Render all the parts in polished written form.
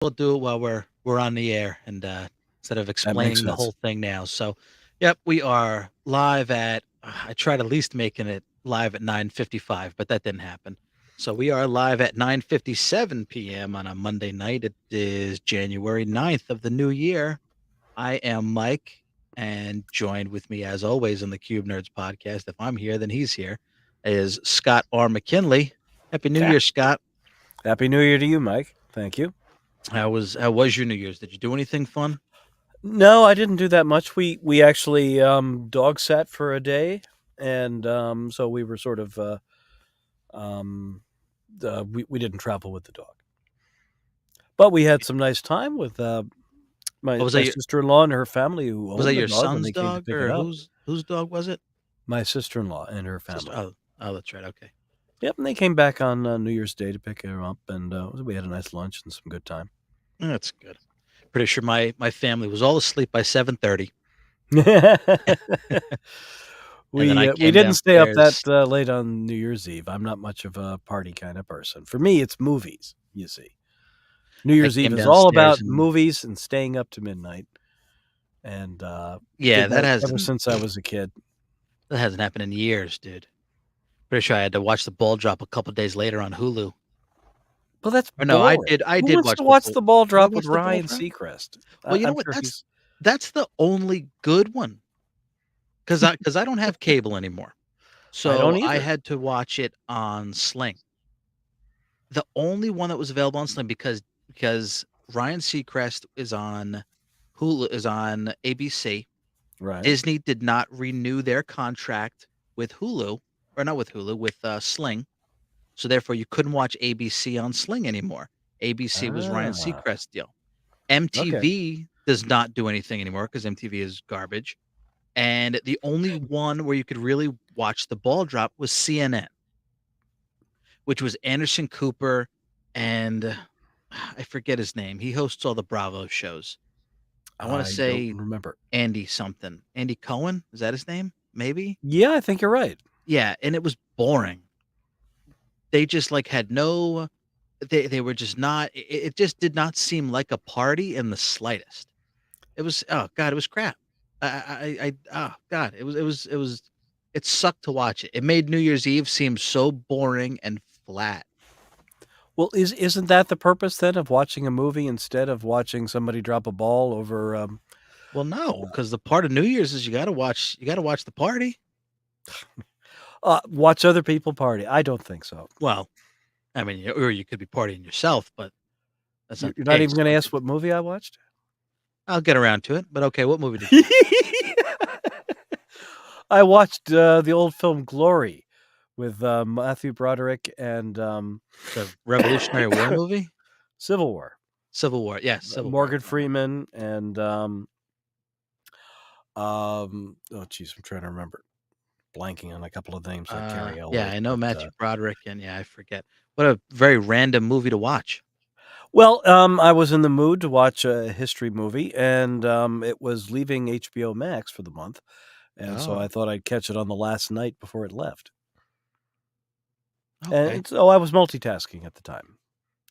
we'll do it while we're on the air and instead of That makes explaining the sense. whole thing now. So, yep, we are live at. I tried at least making it live at 9:55, but that didn't happen. So we are live at 9:57 p.m. on a Monday night. It is January 9th of the new year. I am Mike, and joined with me as always on the Cube Nerds podcast. If I'm here, then he's here. Is Scott R. McKinley. Happy New Yeah. Year, Scott. Happy New Year to you, Mike. Thank you. How was your New Year's? Did you do anything fun? No, I didn't do that much. We actually dog sat for a day, and so we were sort of um, we didn't travel with the dog, but we had some nice time with Oh, my sister in law and her family who was that owned the your dog when son's they came to dog pick it or up. whose dog was it? My sister in law and her Sister. family. Oh, that's right. Okay. Yep, and they came back on New Year's Day to pick her up, and we had a nice lunch and some good time. That's good. Pretty sure my family was all asleep by 7:30, and then I We came didn't stay up that downstairs. late on New Year's Eve. I'm not much of a party kind of person. For me, it's movies. You see, New I Year's Eve came is all downstairs about and movies and staying up to midnight, and yeah, did that ever since I was a kid. that hasn't happened in years, dude. Pretty sure I had to watch the ball drop a couple days later on Hulu. Well, that's Or no, I boring. did. I Who did wants to watch the watch ball. the ball Did I drop with watch the ball Ryan drop? Seacrest? Well, you know I'm what? sure That's he's. that's the only good one because I don't have cable anymore, I don't so I either. had to watch it on Sling. The only one that was available on Sling because Ryan Seacrest is on Hulu is on ABC. Right. Disney did not renew their contract with Hulu, or not with Hulu, with Sling. So therefore, you couldn't watch ABC on Sling anymore. ABC was Ryan Ah. Seacrest's deal. Okay. MTV does not do anything anymore because MTV is garbage. And the only one where you could really watch the ball drop was CNN, which was Anderson Cooper and I forget his name. He hosts all the Bravo shows. I want to I don't say remember. Andy something. Andy Cohen? Is that his name? Maybe? Yeah, I think you're right. Yeah, and it was boring. They just like had no they were just not it just did not seem like a party in the slightest. It was oh god, it was crap. Oh god, it sucked to watch it. It made New Year's Eve seem so boring and flat. Well, isn't that the purpose then of watching a movie instead of watching somebody drop a ball over? Well, no, because the part of New Year's is you gotta watch the party. Watch other people party. I don't think so. Well, I mean, or you could be partying yourself, but that's not You're the not case. even going to Some ask people what movie I watched? I'll get around to it, but okay, what movie did you watch? I watched the old film Glory with Matthew Broderick and The Revolutionary War movie? Civil War. Civil War, yes, Civil War, Morgan uh-huh. Freeman and oh geez, I'm trying to remember. Blanking on a couple of names like Carrie Yeah, Elway, I know but Matthew Broderick, and yeah, I forget. What a very random movie to watch. well, I was in the mood to watch a history movie, and it was leaving HBO Max for the month, and so I Oh, thought I'd catch it on the last night before it left. okay. And so I was multitasking at the time.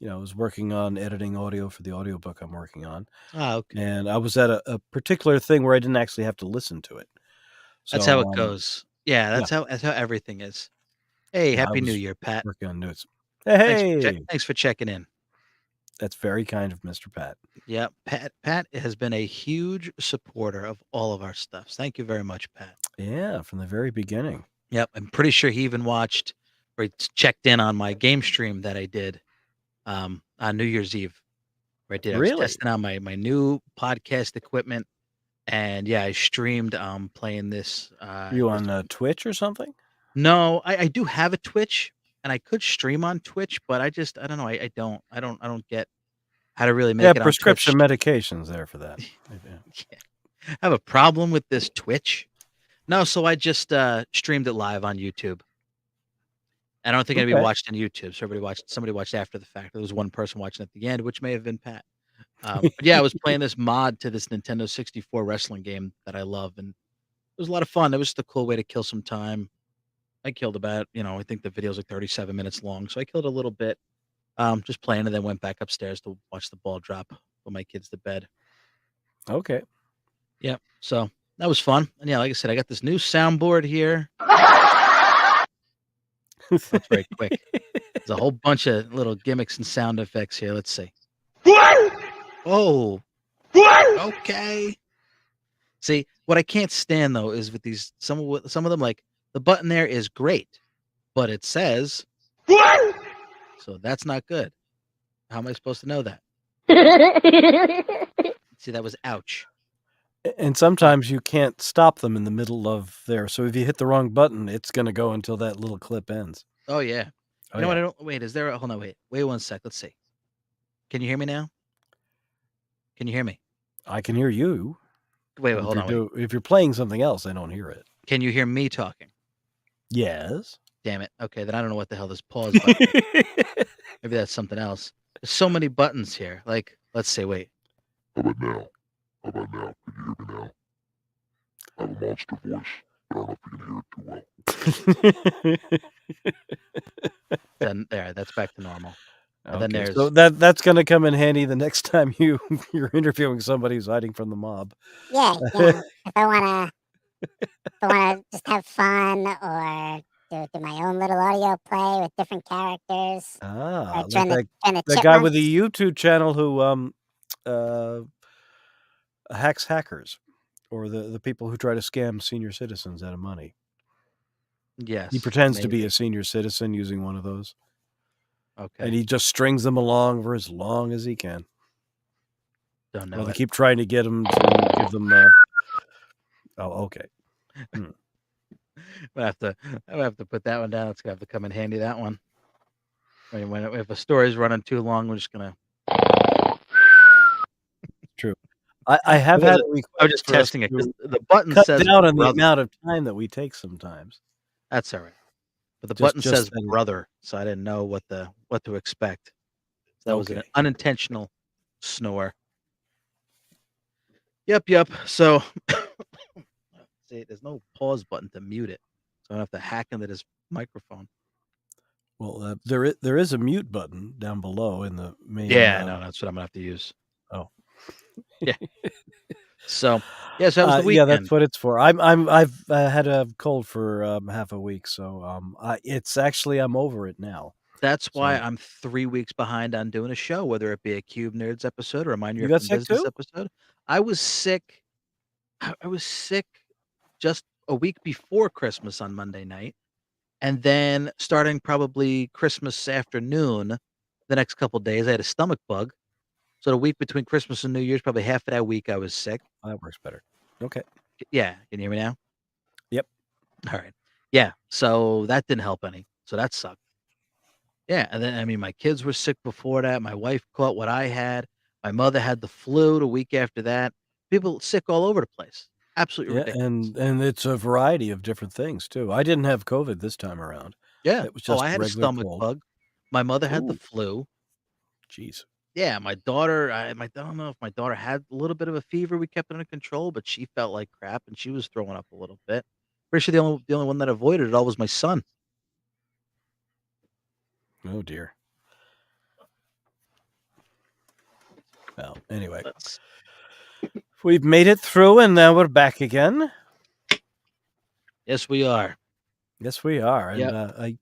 I was working on editing audio for the audiobook I'm working on, Okay. and I was at a particular thing where I didn't actually have to listen to it. That's how So, it goes. Yeah, yeah, that's how everything is. Hey, yeah, I happy New was Year, Pat. working on notes. Thanks for Hey, thanks for checking in. that's very kind of Mr. Pat. Yeah, Pat has been a huge supporter of all of our stuff. Thank you very much, Pat. Yeah, from the very beginning. Yep, I'm pretty sure he even watched or checked in on my game stream that I did on New Year's Eve. Where I was Really? testing out my new podcast equipment, and yeah, I streamed playing this. It You was on Twitch or something? no, I do have a Twitch, and I could stream on Twitch, but I don't know. I don't get how to really Yeah, make it on prescription Twitch. medications there for that. Yeah. Yeah. I have a problem with this Twitch. No, so I just streamed it live on YouTube. I don't think anybody Okay. watched on YouTube. So somebody watched after the fact. There was one person watching at the end, which may have been Pat. But yeah, I was playing this mod to this Nintendo 64 wrestling game that I love, and it was a lot of fun. It was just a cool way to kill some time. I killed about, I think the video is like 37 minutes long, so I killed a little bit. Just playing, and then went back upstairs to watch the ball drop, put my kids to bed. Okay. Yep. So that was fun. And yeah, like I said, I got this new soundboard here. That's very quick. There's a whole bunch of little gimmicks and sound effects here. Let's see. Oh, okay. See, what I can't stand though is with these some of them, like the button there is great, but it says, so that's not good. How am I supposed to know that? See, that was ouch. And sometimes you can't stop them in the middle of there. So if you hit the wrong button, it's going to go until that little clip ends. Oh yeah. Oh, You know yeah. what? I don't wait. Is there a hold on? Wait 1 sec. Let's see. Can you hear me now? Can you hear me? I can hear you. Wait, If hold you're on. Wait. if you're playing something else, I don't hear it. Can you hear me talking? Yes. Damn it. Okay, then I don't know what the hell this pause button is. Maybe that's something else. There's so many buttons here. Like, let's see. Wait. How about now? How about now? Can you hear me now? I have a monster voice, but I don't know if you can hear it too well. Then there. That's back to normal. And then Okay, there's so that's going to come in handy the next time you're interviewing somebody who's hiding from the mob. Yeah, if I wanna just have fun or do my own little audio play with different characters. Ah, like Trying to that guy with the YouTube channel who hacks hackers, or the people who try to scam senior citizens out of money. yes. He pretends to be maybe. a senior citizen using one of those, and Okay. he just strings them along for as long as he can. Don't know Well, they it. keep trying to get him to give them. Oh, okay. I have to put that one down. It's gonna have to come in handy. That one. I mean, if a story's running too long, we're just gonna. True. I have had a request. I'm just for us testing it to because the button cut says down on the brother. amount of time that we take sometimes. That's all right. But the Just- button just says saying. brother, so I didn't know what to expect. So that was an Okay. unintentional snore. Yep. So see, there's no pause button to mute it, so I don't have to hack into this microphone. Well, there is a mute button down below in the main. Yeah, no, that's what I'm gonna have to use. Oh. Yeah. So yeah, so that was the Yeah, weekend. that's what it's for. I've had a cold for half a week, so I'm over it now. That's why So- I'm 3 weeks behind on doing a show, whether it be a Cube Nerds episode or a Mind You Your got Effing sick Business too? episode. I was sick. I was sick just a week before Christmas on Monday night, and then starting probably Christmas afternoon, the next couple days, I had a stomach bug. So the week between Christmas and New Year's, probably half of that week I was sick. That works better. Okay. Yeah, can you hear me now? Yep. All right. Yeah, so that didn't help any. So that sucked. Yeah, and then I mean, my kids were sick before that. My wife caught what I had. My mother had the flu the week after that. People sick all over the place. Absolutely Yeah, ridiculous. and it's a variety of different things too. I didn't have COVID this time around. Yeah. It was just I had a regular stomach cold. bug. My mother had the Ooh. flu. Jeez. Yeah, my daughter. I don't know if my daughter had a little bit of a fever. We kept it under control, but she felt like crap and she was throwing up a little bit. Pretty sure the only one that avoided it all was my son. Oh dear. Well, anyway, That's- we've made it through, and now we're back again. yes, we are. Yes, we are. And Yep.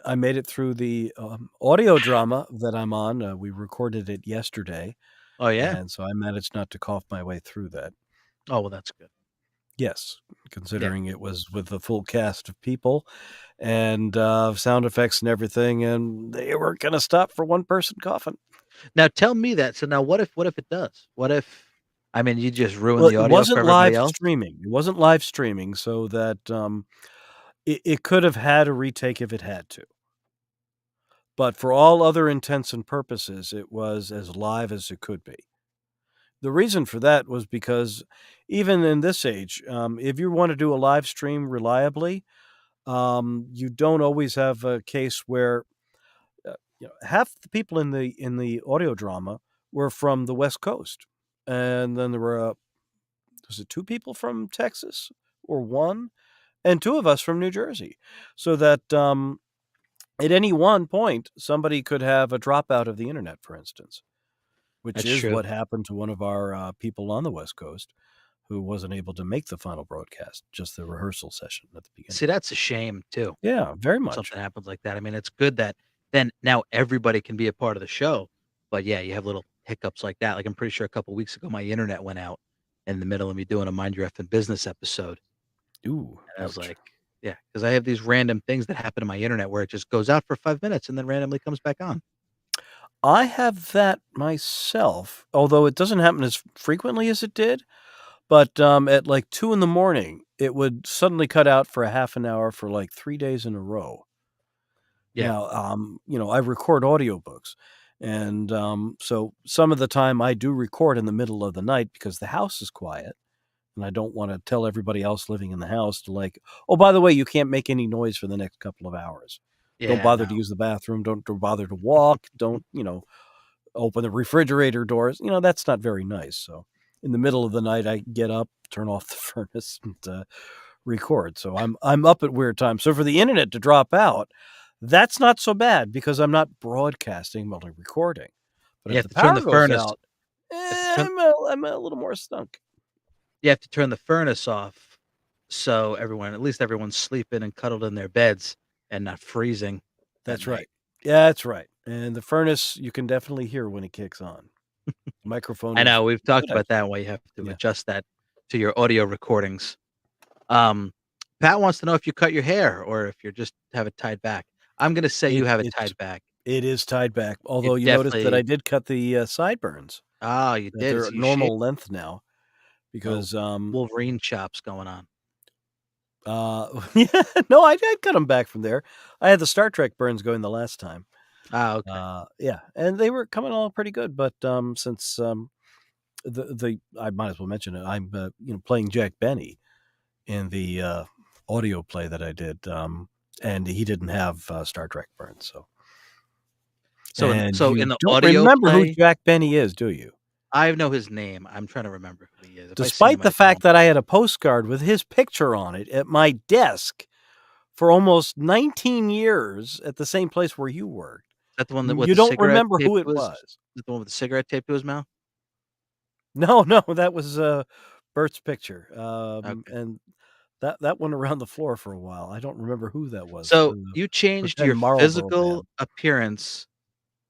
I made it through the audio drama that I'm on. We recorded it yesterday, Oh yeah. and so I managed not to cough my way through that. Oh well, that's good. Yes, considering it was with a full cast of people and sound effects and everything, and they weren't going to stop for one person coughing. Now tell me that. So now what if it does? What if I mean you just ruined Well, the it audio wasn't for everybody live else? streaming. It wasn't live streaming, so that it could have had a retake if it had to. But for all other intents and purposes, it was as live as it could be. The reason for that was because even in this age, if you want to do a live stream reliably, you don't always have a case where half the people in the audio drama were from the West Coast, and then there were was it 2 people from Texas or 1, and 2 of us from New Jersey, so that at any one point, somebody could have a dropout of the internet, for instance, which That's is true. what happened to one of our people on the West Coast who wasn't able to make the final broadcast, just the rehearsal session at the beginning. See, that's a shame too. Yeah, very much. Something happens like that. I mean, it's good that then now everybody can be a part of the show. But yeah, you have little hiccups like that. Like I'm pretty sure a couple weeks ago, my internet went out in the middle of me doing a Mind Your Effing Business episode. Ooh, And I was ouch. like, yeah, because I have these random things that happen to my internet where it just goes out for 5 minutes and then randomly comes back on. I have that myself, although it doesn't happen as frequently as it did. But at like 2 in the morning, it would suddenly cut out for a half an hour for like 3 days in a row. Yeah. Now, I record audiobooks. And so some of the time I do record in the middle of the night because the house is quiet. And I don't want to tell everybody else living in the house to like, oh, by the way, you can't make any noise for the next couple of hours. Yeah. Don't bother to no. use the bathroom. Don't bother to walk. Don't, open the refrigerator doors. That's not very nice. So in the middle of the night, I get up, turn off the furnace, and record. So I'm up at weird times. So for the internet to drop out, that's not so bad because I'm not broadcasting while I'm recording. But You if have the to turn power the goes furnace. out, have to I'm a little more stunk. You have to turn the furnace off so at least everyone's sleeping and cuddled in their beds and not freezing. That's at night. right. Yeah, that's right. And the furnace, you can definitely hear when it kicks on. Microphone. I know we've talked good, about that. Why you have to Yeah. adjust that to your audio recordings. Pat wants to know if you cut your hair or if you just have it tied back. I'm gonna say you have it tied back. It is tied back. Although you noticed that I did cut the sideburns. Oh, you That did. they're So you normal length now because Wolverine chops going on. yeah, no, I cut them back from there. I had the Star Trek burns going the last time. Oh, okay. Yeah, and they were coming along pretty good. But since the I might as well mention it. I'm playing Jack Benny in the audio play that I did, and he didn't have Star Trek burns. So And so you in the don't audio remember play, who Jack Benny is, do you? I know his name. I'm trying to remember who he is. If I see Despite him, the I fact know. that I had a postcard with his picture on it at my desk for almost 19 years at the same place where you worked, Is that the one that with you the don't cigarette remember tape who it to his? was. Is that the one with the cigarette taped to his mouth? No, that was Bert's picture, Okay. and that went around the floor for a while. I don't remember who that was. So The you changed pretend your Marlboro physical man. appearance.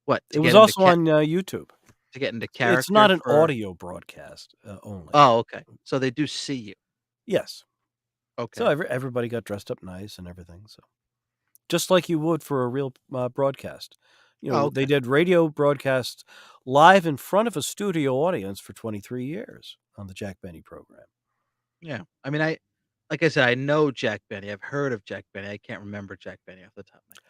What? It was also on YouTube. to get into character. It's not an for... audio broadcast only. Oh, okay. So they do see you. Yes. Okay. So everybody got dressed up nice and everything. So just like you would for a real broadcast. They did radio broadcasts live in front of a studio audience for 23 years on the Jack Benny program. Yeah. I mean, like I said, I know Jack Benny. I've heard of Jack Benny. I can't remember Jack Benny off the top of my head.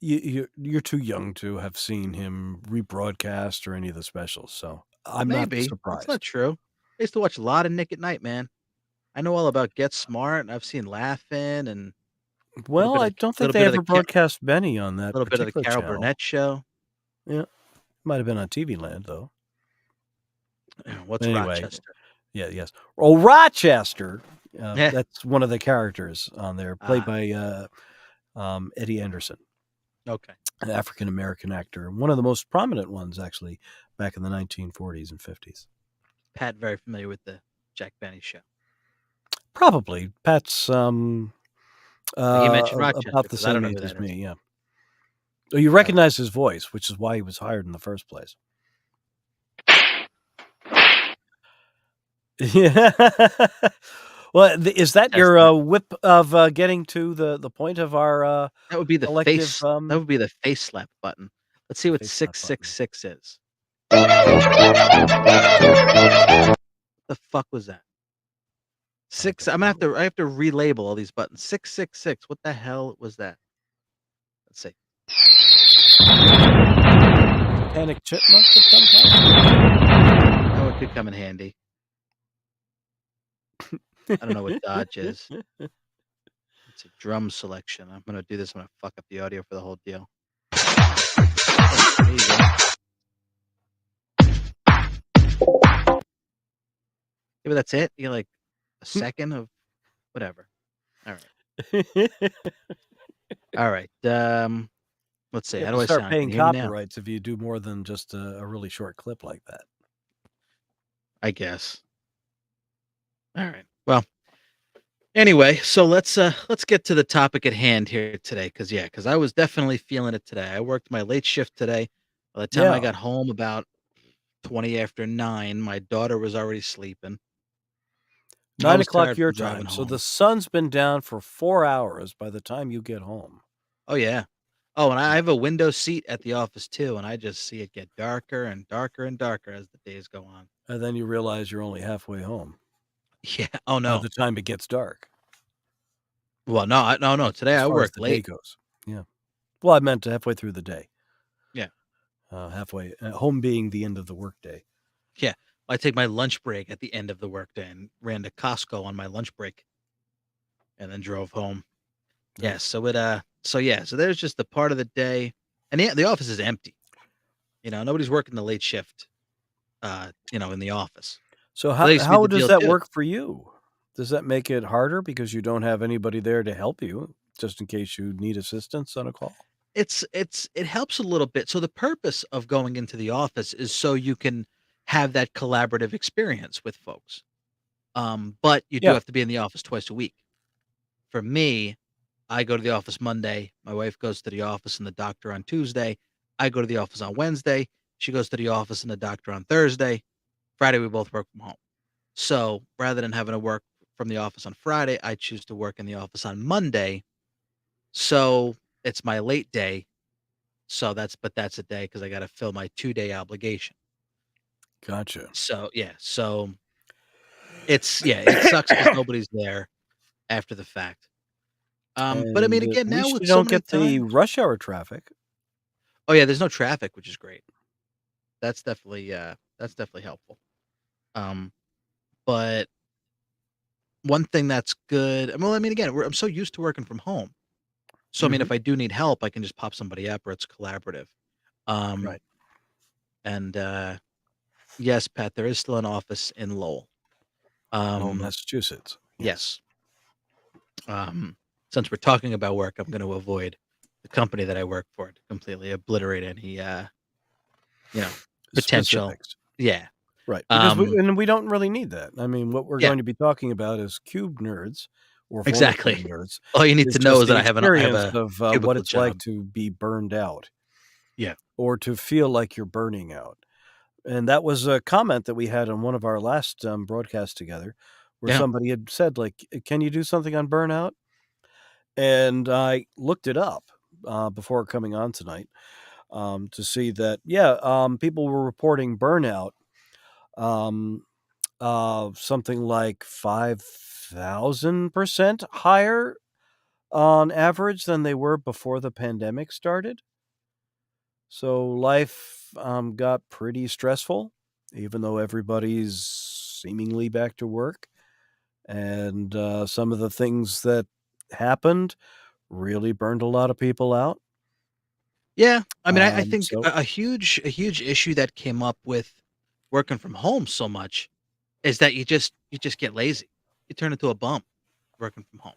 You're too young to have seen him rebroadcast or any of the specials, so I'm not Maybe. surprised. That's not true. I used to watch a lot of Nick at Night, man. I know all about Get Smart, and I've seen Laugh-In and Well, I don't think they ever broadcast Benny on that a little bit of the Carol channel. Burnett show. Yeah. Might have been on TV Land, though. What's Anyway, Rochester? Yeah, yes. Oh, Rochester. Yeah. That's one of the characters on there, played by Eddie Anderson. Okay. An African-American actor. One of the most prominent ones, actually, back in the 1940s and 50s. Pat, very familiar with the Jack Benny show. Probably. Pat's he mentioned Rochester, about the 'cause I don't same know age who as that is. me, yeah. Oh, you recognize his voice, which is why he was hired in the first place. Yeah. Well, is that your whip of getting to the point of our that would be the collective, face. That would be the face slap button. Let's see what face slap 666 is. The fuck was that? I have to relabel all these buttons. 666. What the hell was that? Let's see. Panic Chipmunk of some kind? That one could come in handy. I don't know what Dodge is. It's a drum selection. I'm gonna do this. I'm gonna fuck up the audio for the whole deal. There you go. Maybe that's it. You get like a second of whatever. All right. All right. let's see. You How have do to I start sound? Can paying you hear me now? copyrights if you do more than just a really short clip like that. I guess. All right. Well, anyway, so let's get to the topic at hand here today, because I was definitely feeling it today. I worked my late shift today. By the time I Yeah, got home about 20 after 9, my daughter was already sleeping. I nine was o'clock tired your from driving time. So the home. sun's been down for 4 hours by the time you get home. Oh yeah. Oh, and I Yeah. have a window seat at the office too, and I just see it get darker and darker and darker as the days go on. And then you realize you're only halfway home Yeah. Oh by no. the time it gets dark, Well, no, no. Today as I far as worked the day late. goes. Yeah. Well, I meant halfway through the day. Yeah. Halfway, home being the end of the workday. Yeah. I take my lunch break at the end of the workday and ran to Costco on my lunch break and then drove home. Yeah. Nice. So there's just the part of the day, and the office is empty. Nobody's working the late shift. In the office. So Well, how that used to be how the does deal that too. work for you? Does that make it harder because you don't have anybody there to help you just in case you need assistance on a call? It helps a little bit. So the purpose of going into the office is so you can have that collaborative experience with folks. But you do Yeah. have to be in the office twice a week. For me, I go to the office Monday. My wife goes to the office and the doctor on Tuesday. I go to the office on Wednesday. She goes to the office and the doctor on Thursday. Friday, we both work from home. So rather than having to work from the office on Friday, I choose to work in the office on Monday. So it's my late day. That's a day because I got to fill my 2 day obligation. Gotcha. So yeah, so it sucks because nobody's there after the fact. But I mean, And at again, now least with you so don't many get the times. rush hour traffic. Oh yeah, there's no traffic, which is great. That's definitely helpful. Um, but one thing that's good. Well, I mean, again, I'm so used to working from home. So I mean, Mhm. if I do need help, I can just pop somebody up, or it's collaborative. Um, Right. and yes, Pat, there is still an office in Lowell. Oh, Um, Massachusetts. Yes. yes. Um, since we're talking about work, I'm going to avoid the company that I work for to completely obliterate any, you know, potential. Specifics. Yeah. Right. Because Um, we don't really need that. I mean, what we're yeah. going to be talking about as cube nerds or former Exactly. cube nerds All you need is to know just is the that I have experience a of what cubicle it's like job. to be burned out Yeah. or to feel like you're burning out. And that was a comment that we had on one of our last broadcasts together, where Yeah. somebody had said, like, "Can you do something on burnout?" And I looked it up before coming on tonight to see that, yeah, people were reporting burnout um, something like 5,000% higher on average than they were before the pandemic started. So life got pretty stressful, even though everybody's seemingly back to work. And some of the things that happened really burned a lot of people out. Yeah. I mean, I think So a huge issue that came up with working from home so much is that you just get lazy. You turn into a bum working from home.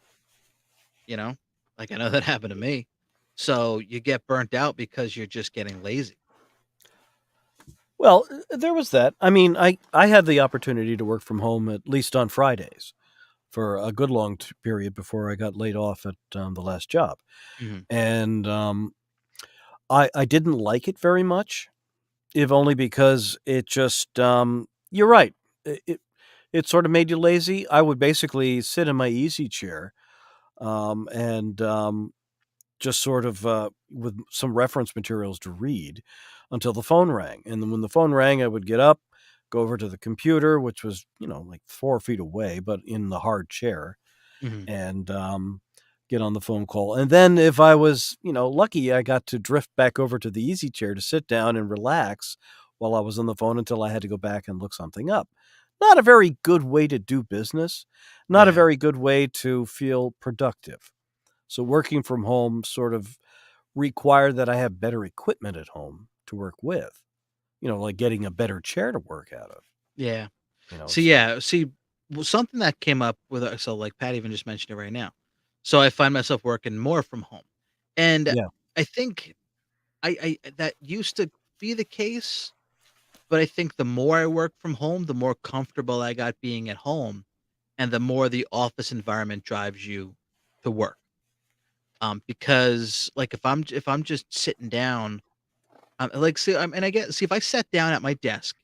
You know, like I know that happened to me. So you get burnt out because you're just getting lazy. well, there was that. I mean, I had the opportunity to work from home at least on Fridays for a good long period before I got laid off at the last job, Mhm. and I didn't like it very much, if only because it just you're right. It sort of made you lazy. I would basically sit in my easy chair and just sort of with some reference materials to read until the phone rang. And then when the phone rang, I would get up, go over to the computer, which was, like 4 feet away, but in the hard chair, Mhm. and get on the phone call. And then if I was, lucky, I got to drift back over to the easy chair to sit down and relax while I was on the phone until I had to go back and look something up. Not a very good way to do business, not a Yeah. very good way to feel productive. So working from home sort of required that I have better equipment at home to work with, like getting a better chair to work out of, Yeah. so Something that came up with so like Pat even just mentioned it right now. So I find myself working more from home. And yeah. I think that used to be the case, but I think the more I work from home, the more comfortable I got being at home, and the more the office environment drives you to work. Because like if I'm just sitting down, like see, and I get see if I sat down at my desk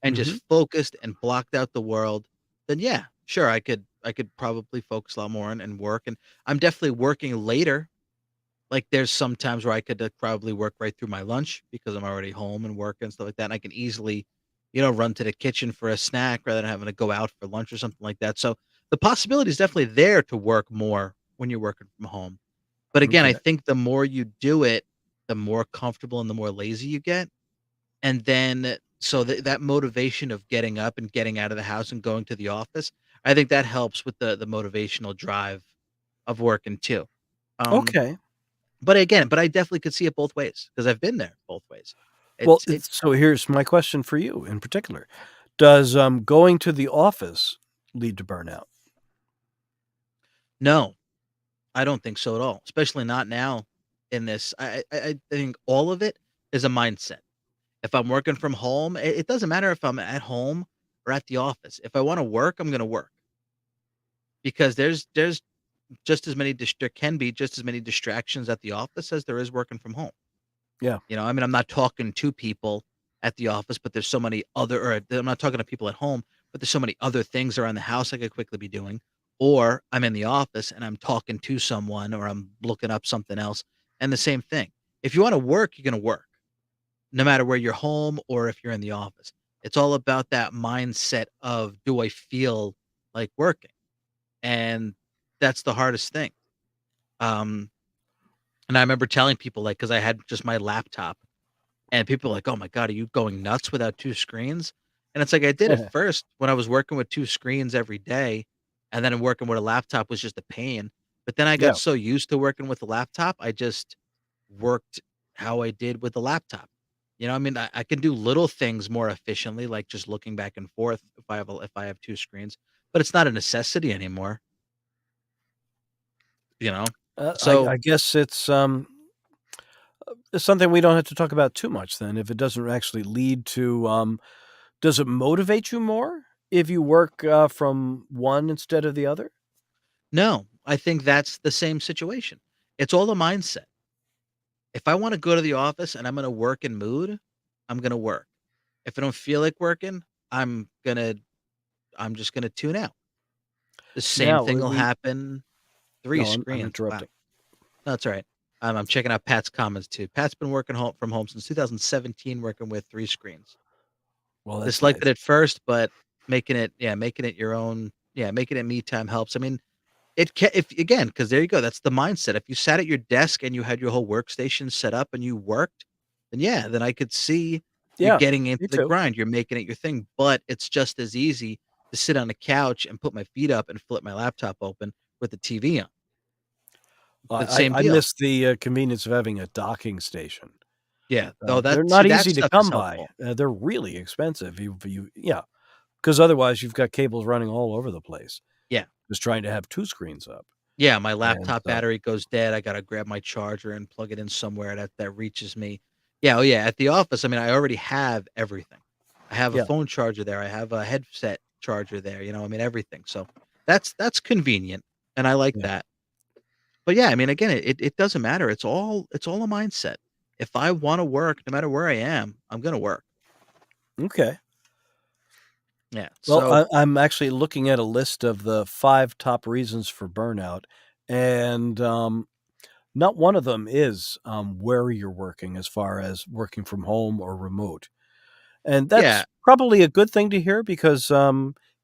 and Hmm. just focused and blocked out the world, then yeah, sure, I could probably focus a lot more and work. And I'm definitely working later. Like there's some times where I could probably work right through my lunch because I'm already home and working and stuff like that. And I can easily, run to the kitchen for a snack rather than having to go out for lunch or something like that. So the possibility is definitely there to work more when you're working from home. But again, I Okay. think the more you do it, the more comfortable and the more lazy you get. And then so that motivation of getting up and getting out of the house and going to the office, I think that helps with the motivational drive of working too. Um, Okay. but I definitely could see it both ways because I've been there both ways. Well, It so here's my question for you in particular. Does going to the office lead to burnout? No, I don't think so at all, especially not now in this. I think all of it is a mindset. If I'm working from home, it doesn't matter if I'm at home or at the office. If I want to work, I'm going to work because there's just as many there can be just as many distractions at the office as there is working from home. Yeah. I mean, I'm not talking to people at the office, but there's so many other or I'm not talking to people at home, but there's so many other things around the house I could quickly be doing. Or I'm in the office and I'm talking to someone or I'm looking up something else. And the same thing. If you want to work, you're going to work no matter where you're home or if you're in the office. It's all about that mindset of do I feel like working? And that's the hardest thing. Um, and I remember telling people like because I had just my laptop and people were like, "Oh my god, are you going nuts without 2 screens?" And it's like I did at first when I was working with 2 screens every day, and then working with a laptop was just a pain. But then I got Yeah. so used to working with a laptop, I just worked how I did with the laptop. I mean, I can do little things more efficiently, like just looking back and forth if I have 2 screens, but it's not a necessity anymore, you know? So I guess it's something we don't have to talk about too much then if it doesn't actually lead to does it motivate you more if you work from one instead of the other? no, I think that's the same situation. It's all a mindset. If I wanna go to the office and I'm in a working mood, I'm gonna work. If I don't feel like working, I'm gonna I'm just gonna tune out. The same Now thing will we happen 3 no, I'm screens. Wow. interrupting. No, that's all right. I'm checking out Pat's comments too. Pat's been working from home since 2017, working with 3 screens. Well, that's Disliked it nice. at first, but making it your own making it me time helps. I mean, it can if again, because there you go, that's the mindset. If you sat at your desk and you had your whole workstation set up and you worked, then yeah, then I could see you're Yeah, getting into me the too. grind, you're making it your thing, but it's just as easy to sit on a couch and put my feet up and flip my laptop open with the TV on. The same I deal. miss the convenience of having a docking station. Yeah. Oh, They're see, not that easy to stuff is come by. helpful. They're really expensive. Yeah, because otherwise you've got cables running all over the place Yeah. just trying to have 2 screens up, Yeah, my and laptop so battery goes dead, I gotta grab my charger and plug it in somewhere that reaches me. Yeah, oh yeah, at the office, I mean, I already have everything. I have a yeah, phone charger there, I have a headset charger there, I mean, everything, so that's convenient, and I like yeah. that. But yeah, I mean, again, it doesn't matter, it's all a mindset. If I wanna work, no matter where I am, I'm gonna work. Okay. Yeah, Well, so I'm actually looking at a list of the 5 top reasons for burnout, and, not one of them is, where you're working as far as working from home or remote. And yeah, that's probably a good thing to hear because,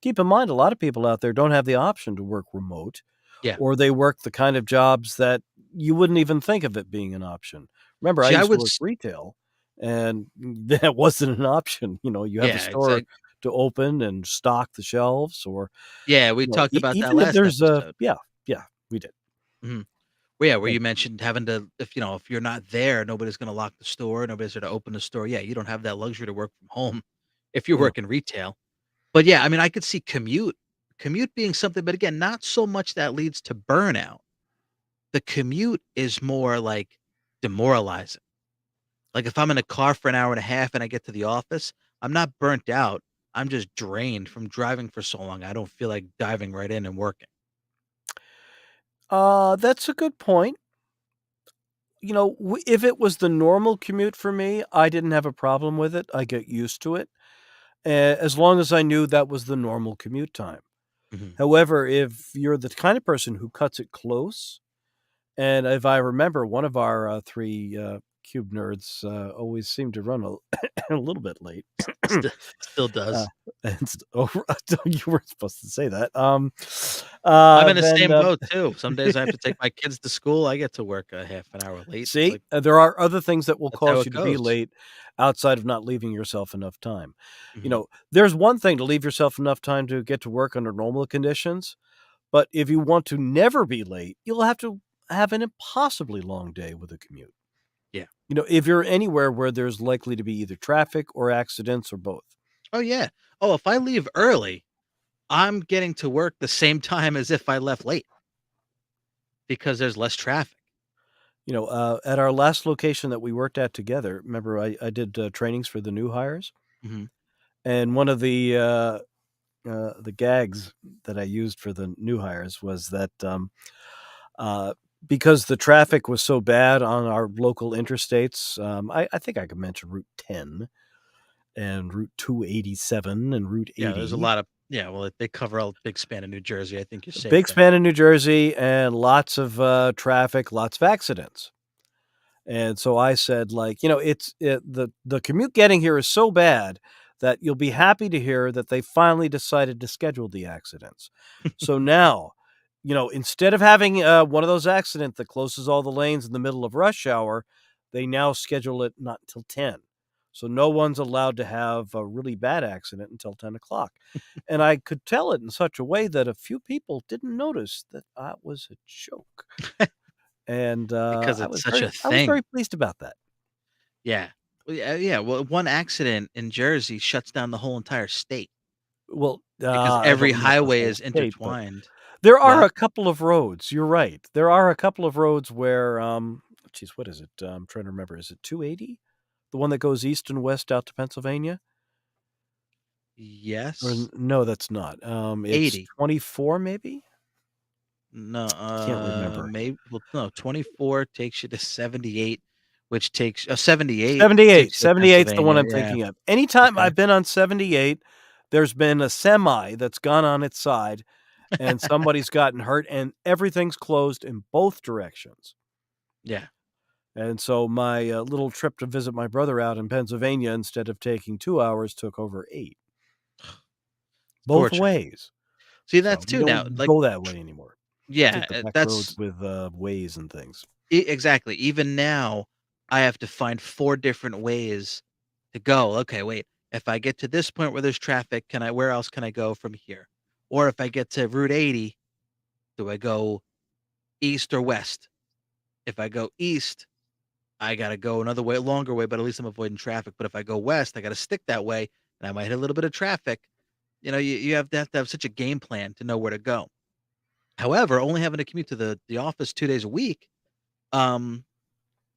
keep in mind, a lot of people out there don't have the option to work remote, yeah. or they work the kind of jobs that you wouldn't even think of it being an option. Remember, I See, I used to would work s retail, and that wasn't an option. You have a yeah, store to open and stock the shelves, or yeah, we talked about that even if last there's a episode. yeah, we did. Mhm. Well, yeah, where Yeah, you mentioned having to if you're not there, nobody's gonna lock the store, nobody's there to open the store. Yeah, you don't have that luxury to work from home if you're yeah. working retail. But yeah, I mean, I could see commute being something, but again, not so much that leads to burnout. The commute is more like demoralizing. Like if I'm in a car for an hour and a half and I get to the office, I'm not burnt out. I'm just drained from driving for so long. I don't feel like diving right in and working. That's a good point. You know, if it was the normal commute for me, I didn't have a problem with it. I get used to it, as long as I knew that was the normal commute time. Mhm. However, if you're the kind of person who cuts it close, and if I remember, one of our 3 cube nerds always seemed to run a, a little bit late. Still, still uh, does. and you weren't supposed to say that. I'm in the Then same boat too. Some days I have to take my kids to school. I get to work a half an hour late. It's see, like there are other things that will that's how cause it you to be goes. late outside of not leaving yourself enough time. You Mhm. know, there's one thing to leave yourself enough time to get to work under normal conditions, but if you want to never be late, you'll have to have an impossibly long day with a commute. Yeah. You know, if you're anywhere where there's likely to be either traffic or accidents or both. Oh yeah. Oh, if I leave early, I'm getting to work the same time as if I left late because there's less traffic. You know, at our last location that we worked at together, remember I did trainings for the new hires, Mhm. and one of the gags that I used for the new hires was that uh, because the traffic was so bad on our local interstates, I think I could mention Route 10 and Route 287 and Route Yeah, there's a 80. lot of yeah, well, they cover a big span of New Jersey. I think you're safe Big there. span in New Jersey and lots of traffic, lots of accidents. And so I said, like, you know, the commute getting here is so bad that you'll be happy to hear that they finally decided to schedule the accidents. So now, you know, instead of having one of those accidents that closes all the lanes in the middle of rush hour, they now schedule it not until 10. So no one's allowed to have a really bad accident until 10 o'clock. And I could tell it in such a way that a few people didn't notice that that was a joke. And, Because it's such a I was thing. very pleased about that. Yeah. Well, yeah, well, one accident in Jersey shuts down the whole entire state Well, because I every don't know about the highway whole is state, but intertwined. there are What? a couple of roads, you're right. There are a couple of roads where, geez, what is it? I'm trying to remember. Is it 280? The one that goes east and west out to Pennsylvania? Or Yes. no, that's not. It's 80. 24 maybe? No, Can't remember. maybe well, no, 24 takes you to 78, which takes 78 78. takes you to 78's the one Pennsylvania. I'm Yeah. thinking of. Anytime Okay. I've been on 78, there's been a semi that's gone on its side and somebody's gotten hurt and everything's closed in both directions. Yeah. And so my little trip to visit my brother out in Pennsylvania, instead of taking 2 hours, took over 8, both Torture. ways. See, So that's we too now. don't Like, go that way anymore. yeah, Take the back roads that's with ways and things. exactly. Even now, I have to find 4 different ways to go. Okay, wait. If I get to this point where there's traffic, can I where else can I go from here? Or if I get to Route 80, do I go east or west? If I go east, I gotta go another way, longer way, but at least I'm avoiding traffic. But if I go west, I gotta stick that way, and I might hit a little bit of traffic. You know, you have to have such a game plan to know where to go. However, only having to commute to the office 2 days a week, um,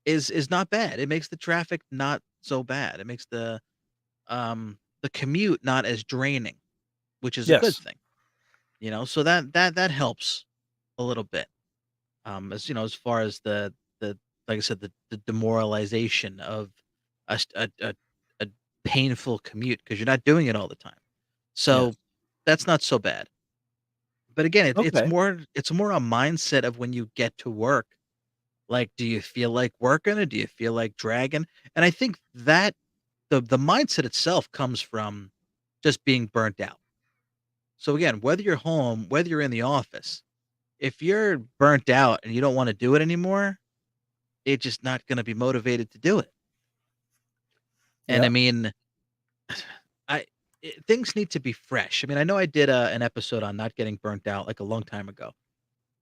is not bad. It makes the traffic not so bad. It makes the commute not as draining, which is a good Yes. thing. You know, so that helps a little bit. As you know, as far as the like I said, the demoralization of a painful commute because you're not doing it all the time. Yes. So that's not so bad. But again, Okay. it's more a mindset of when you get to work. Like, do you feel like working or do you feel like dragging? And I think that the mindset itself comes from just being burnt out. So again, whether you're home, whether you're in the office, if you're burnt out and you don't want to do it anymore, it's just not going to be motivated to do it. And I Yeah. mean, I things need to be fresh. I mean, I know I did an episode on not getting burnt out like a long time ago.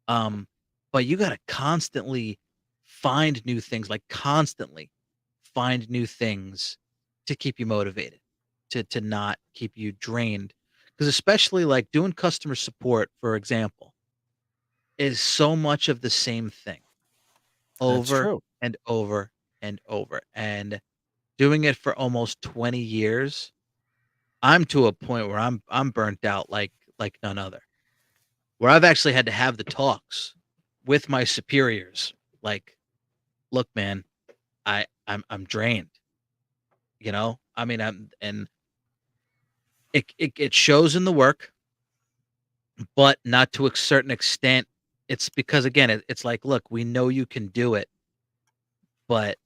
Um, but you got to constantly find new things, like constantly find new things to keep you motivated, to not keep you drained. Because especially like doing customer support, for example, is so much of the same thing That's over true. and over. and over. And doing it for almost 20 years, I'm to a point where I'm burnt out like none other. Where I've actually had to have the talks with my superiors. Like, look, man, I'm drained. I mean, and it shows in the work, but not to a certain extent. It's because again, it's like, look, we know you can do it, but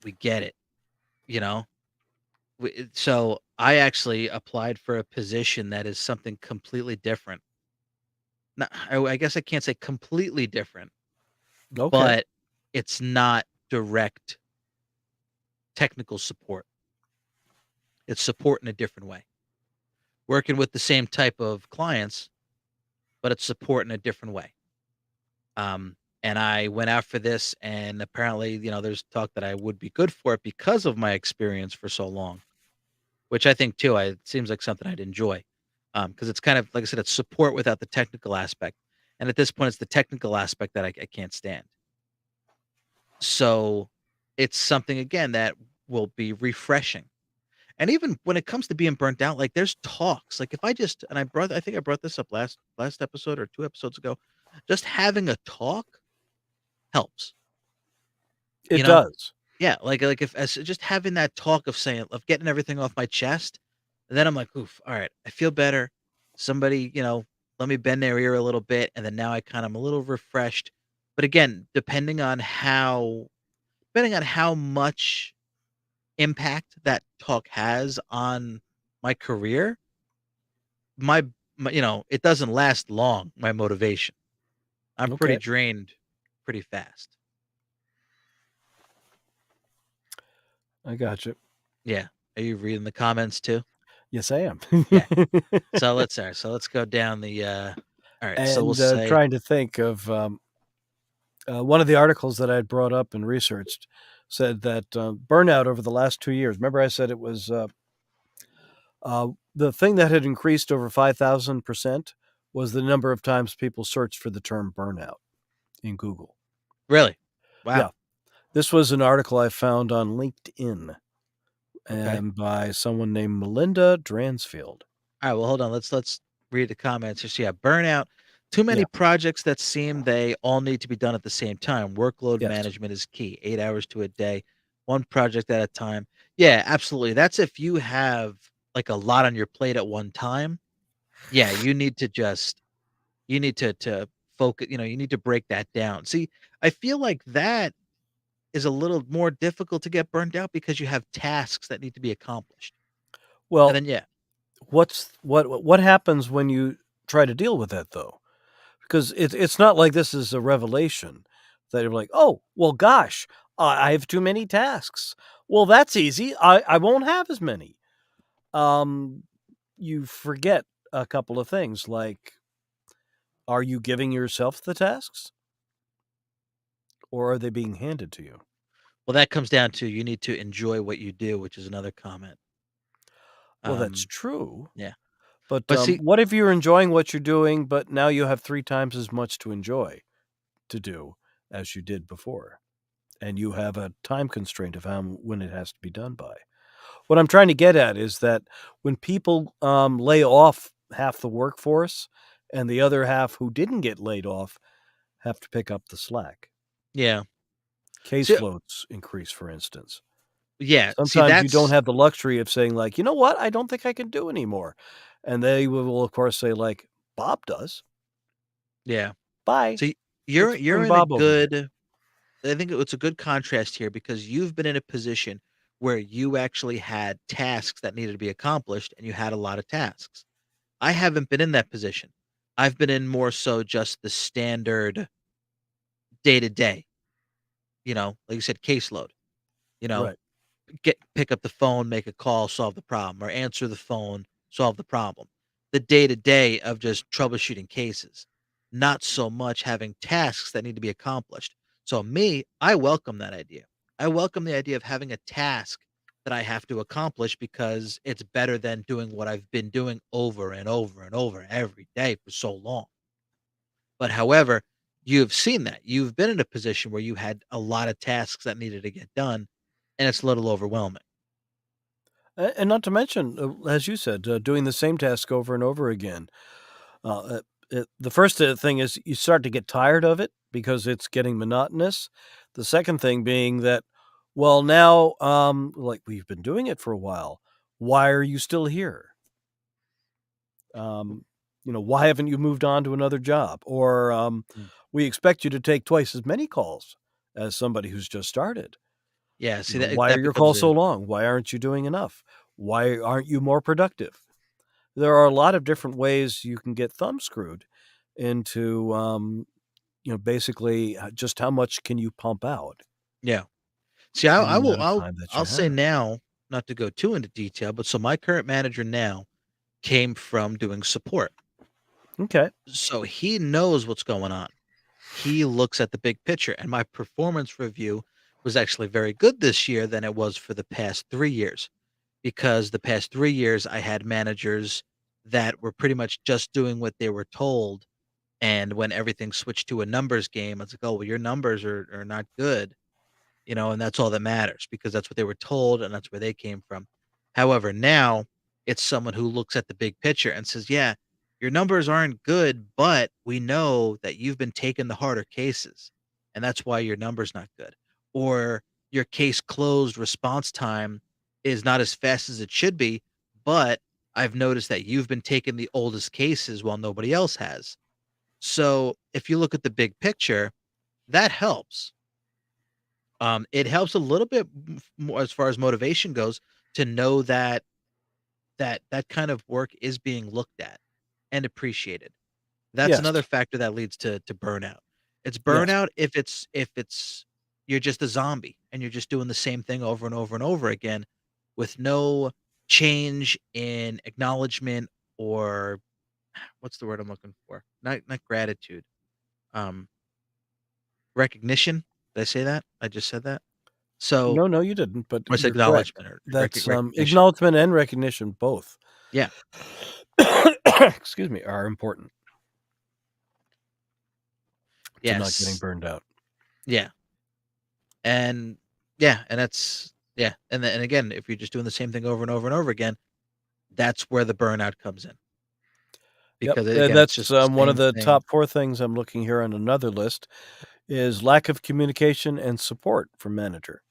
we get it. You know, so I actually applied for a position that is something completely different. Not, I guess I can't say completely different, Okay. but it's not direct technical support. It's support in a different way. Working with the same type of clients, but it's support in a different way. And I went out for this, and apparently, there's talk that I would be good for it because of my experience for so long, which I think too. It seems like something I'd enjoy, because it's kind of like I said, it's support without the technical aspect, and at this point, it's the technical aspect that I can't stand. So, it's something again that will be refreshing. And even when it comes to being burnt out, like there's talks. Like if I just and I think I brought this up last episode or 2 episodes ago, just having a talk helps, It you know? does. Yeah, like if as just having that talk of getting everything off my chest, and then I'm like, "Oof, all right, I feel better. Somebody, let me bend their ear a little bit," and then now I kind of am a little refreshed. But again, depending on how much impact that talk has on my career, my, it doesn't last long, my motivation. I'm pretty Okay. drained pretty fast. I got you. Yeah. Are you reading the comments too? Yes, I am. Yeah. So let's go down the all right. So we'll And say trying to think of one of the articles that I had brought up and researched said that burnout over the last 2 years. Remember, I said it was the thing that had increased over 5,000% was the number of times people searched for the term burnout in Google. really. Wow. Yeah. This was an article I found on LinkedIn Okay. and by someone named Melinda Dransfield. All right, well hold on. Let's read the comments here. So yeah, burnout. Too Yeah. many projects that seem they all need to be done at the same time. Workload Yes. management is key. 8 hours to a day, one project at a time. Yeah, absolutely. That's if you have like a lot on your plate at one time. Yeah, you need to focus, you need to break that down. See, I feel like that is a little more difficult to get burned out because you have tasks that need to be accomplished. And Well, then yeah, what happens when you try to deal with that though? Because it's not like this is a revelation that you're like, oh, well, gosh, I have too many tasks. Well, that's easy. I won't have as many. Um, you forget a couple of things like, are you giving yourself the tasks or are they being handed to you? well, that comes down to you need to enjoy what you do, which is another comment. Well, that's Um, true. yeah. But But see, what if you're enjoying what you're doing, but now you have 3 times as much to enjoy to do as you did before? And you have a time constraint of when it has to be done by. What I'm trying to get at is that when people lay off half the workforce and the other half who didn't get laid off have to pick up the slack. yeah. See, Caseloads increase, for instance. yeah, see Sometimes you don't that's have the luxury of saying like, you know what, I don't think I can do anymore. And they will, of course, say like, Bob does. yeah. Bye. So you're Let's you're bring in a Bob over here. good I think it's a good contrast here because you've been in a position where you actually had tasks that needed to be accomplished and you had a lot of tasks. I haven't been in that position. I've been in more so just the standard day to day, like you said, caseload, you know, Right. pick up the phone, make a call, solve the problem, or answer the phone, solve the problem. The day to day of just troubleshooting cases, not so much having tasks that need to be accomplished. So me, I welcome that idea. I welcome the idea of having a task that I have to accomplish because it's better than doing what I've been doing over and over and over every day for so long. But however, you've seen that. You've been in a position where you had a lot of tasks that needed to get done and it's a little overwhelming. And not to mention, as you said, doing the same task over and over again. The first thing is you start to get tired of it because it's getting monotonous. The second thing being that, well, now, like we've been doing it for a while. Why are you still here? Why haven't you moved on to another job? Or Mm. we expect you to take twice as many calls as somebody who's just started. Yeah, see that Why are that your becomes calls so a long? Why aren't you doing enough? Why aren't you more productive? There are a lot of different ways you can get thumb screwed into, basically, just how much can you pump out yeah. See, in the I will amount of time that you I'll say have. now, not to go too into detail, but so my current manager now came from doing support. Okay. So he knows what's going on. He looks at the big picture, and my performance review was actually very good this year than it was for the past 3 years, because the past 3 years I had managers that were pretty much just doing what they were told, and when everything switched to a numbers game, it's like, "Oh, well, your numbers are not good," and that's all that matters because that's what they were told and that's where they came from. However, now it's someone who looks at the big picture and says, "Yeah, your numbers aren't good, but we know that you've been taking the harder cases, and that's why your number's not good." Or your case closed response time is not as fast as it should be, but I've noticed that you've been taking the oldest cases while nobody else has. So if you look at the big picture, that helps. It helps a little bit more as far as motivation goes to know that that kind of work is being looked at and appreciated. That's Yes. another factor that leads to burnout. It's Yes. burnout if it's you're just a zombie and you're just doing the same thing over and over and over again with no change in acknowledgement or what's the word I'm looking for? Not gratitude. Um, recognition. Did I say that? I just said that. So No, no, you didn't, but or it's you're correct. acknowledgement or That's, recognition. acknowledgement and recognition both, Yeah. excuse me, are important to not getting Yes. burned out. Yeah. And yeah, and that's yeah. And again, if you're just doing the same thing over and over and over again, that's where the burnout comes in Yep, because and again, it's that's, just the one of same the thing. top 4 things I'm looking here on another list is lack of communication and support from manager,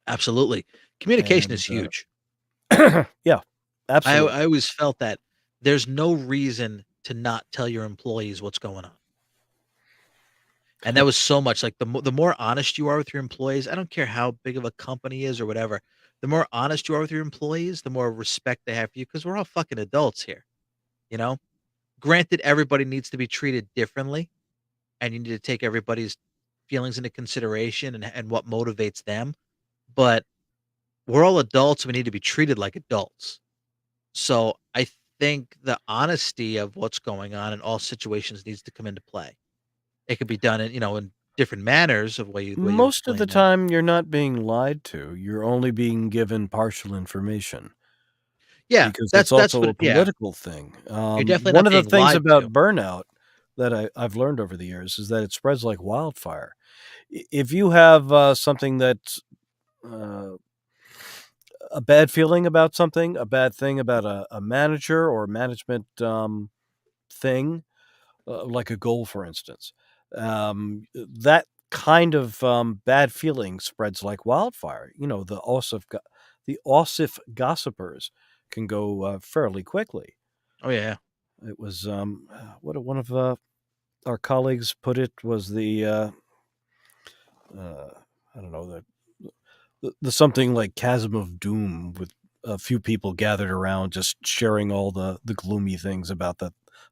Absolutely. Communication is and, huge. yeah, I absolutely. always felt that there's no reason to not tell your employees what's going on. And that was so much like the more honest you are with your employees, I don't care how big of a company is or whatever. The more honest you are with your employees, the more respect they have for you because we're all fucking adults here, you know? Granted, everybody needs to be treated differently, and you need to take everybody's feelings into consideration and what motivates them, but we're all adults, and we need to be treated like adults. So, I think the honesty of what's going on in all situations needs to come into play. It could be done in different manners of way you Most of the explain that. time, you're not being lied to, you're only being given partial information Yeah, because it's that's also what a yeah, political thing. you're definitely One not of the being things lied about to. burnout that I've learned over the years is that it spreads like wildfire. If you have, something that's, uh a bad feeling about something, a bad thing about a manager or management, thing, like a goal, for instance, that kind of, bad feeling spreads like wildfire. The Ossif gossipers can go, fairly quickly. Oh, yeah. It was, what one of, our colleagues put it was uh, I don't know, the something like chasm of doom with a few people gathered around just sharing all the gloomy things about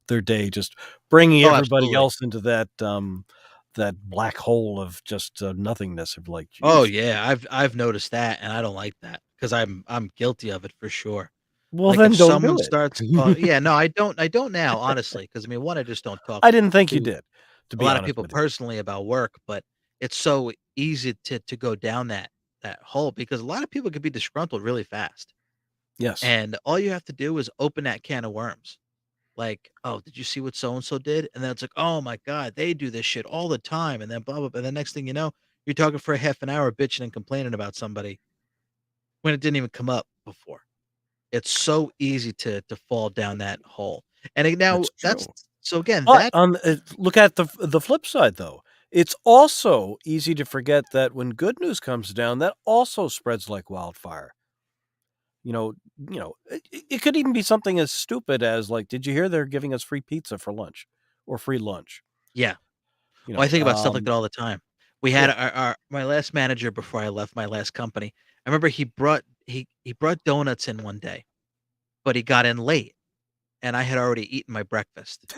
their day, just bringing Oh, everybody absolutely. else into that black hole of just, nothingness of like, Oh, "Geez." yeah, I've noticed that, and I don't like that because I 'cause I'm guilty of it for sure. Well, Like, if then don't someone do it. starts yeah, no, I don't now, honestly, because I mean, 1, I just don't talk I didn't think you to did, to a be lot of honest people with you. personally about work, but it's so easy to go down that hole because a lot of people could be disgruntled really fast, Yes. and all you have to do is open that can of worms. Like, "Oh, did you see what so and so did?" And then it's like, "Oh my god, they do this shit all the time," and then blah, blah, blah, and the next thing you know, You're talking for a half an hour bitching and complaining about somebody when it didn't even come up before. It's so easy to fall down that hole. And now That's that's true. so again, But that on look at the flip side, though. It's also easy to forget that when good news comes down, that also spreads like wildfire. It could even be something as stupid as like, did you hear they're giving us free pizza for lunch or free lunch? yeah. You Well, I know, think about stuff like that all the time. We had yeah. our my last manager before I left my last company. I remember he brought donuts in one day, but he got in late and I had already eaten my breakfast.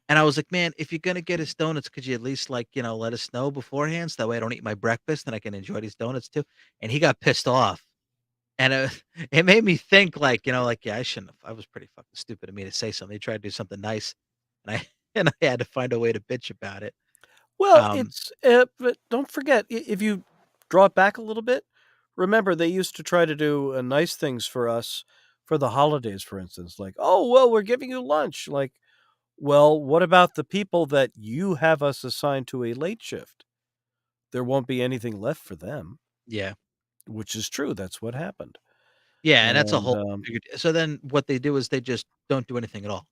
And I was like, "Man, if you're gonna get us donuts, could you at least like, let us know beforehand so that way I don't eat my breakfast and I can enjoy these donuts too?" And he got pissed off. And it made me think like, like, yeah, I shouldn't have. I was pretty fucking stupid of me to say something. He tried to do something nice and I and I had to find a way to bitch about it. Well, Um, but don't forget, if you draw it back a little bit, remember they used to try to do nice things for us for the holidays, for instance, like, oh, well, we're giving you lunch. Like, well, what about the people that you have us assigned to a late shift? There won't be anything left for them, yeah. which is true. That's what happened. Yeah, and that's a And whole figured so then what they do is they just don't do anything at all.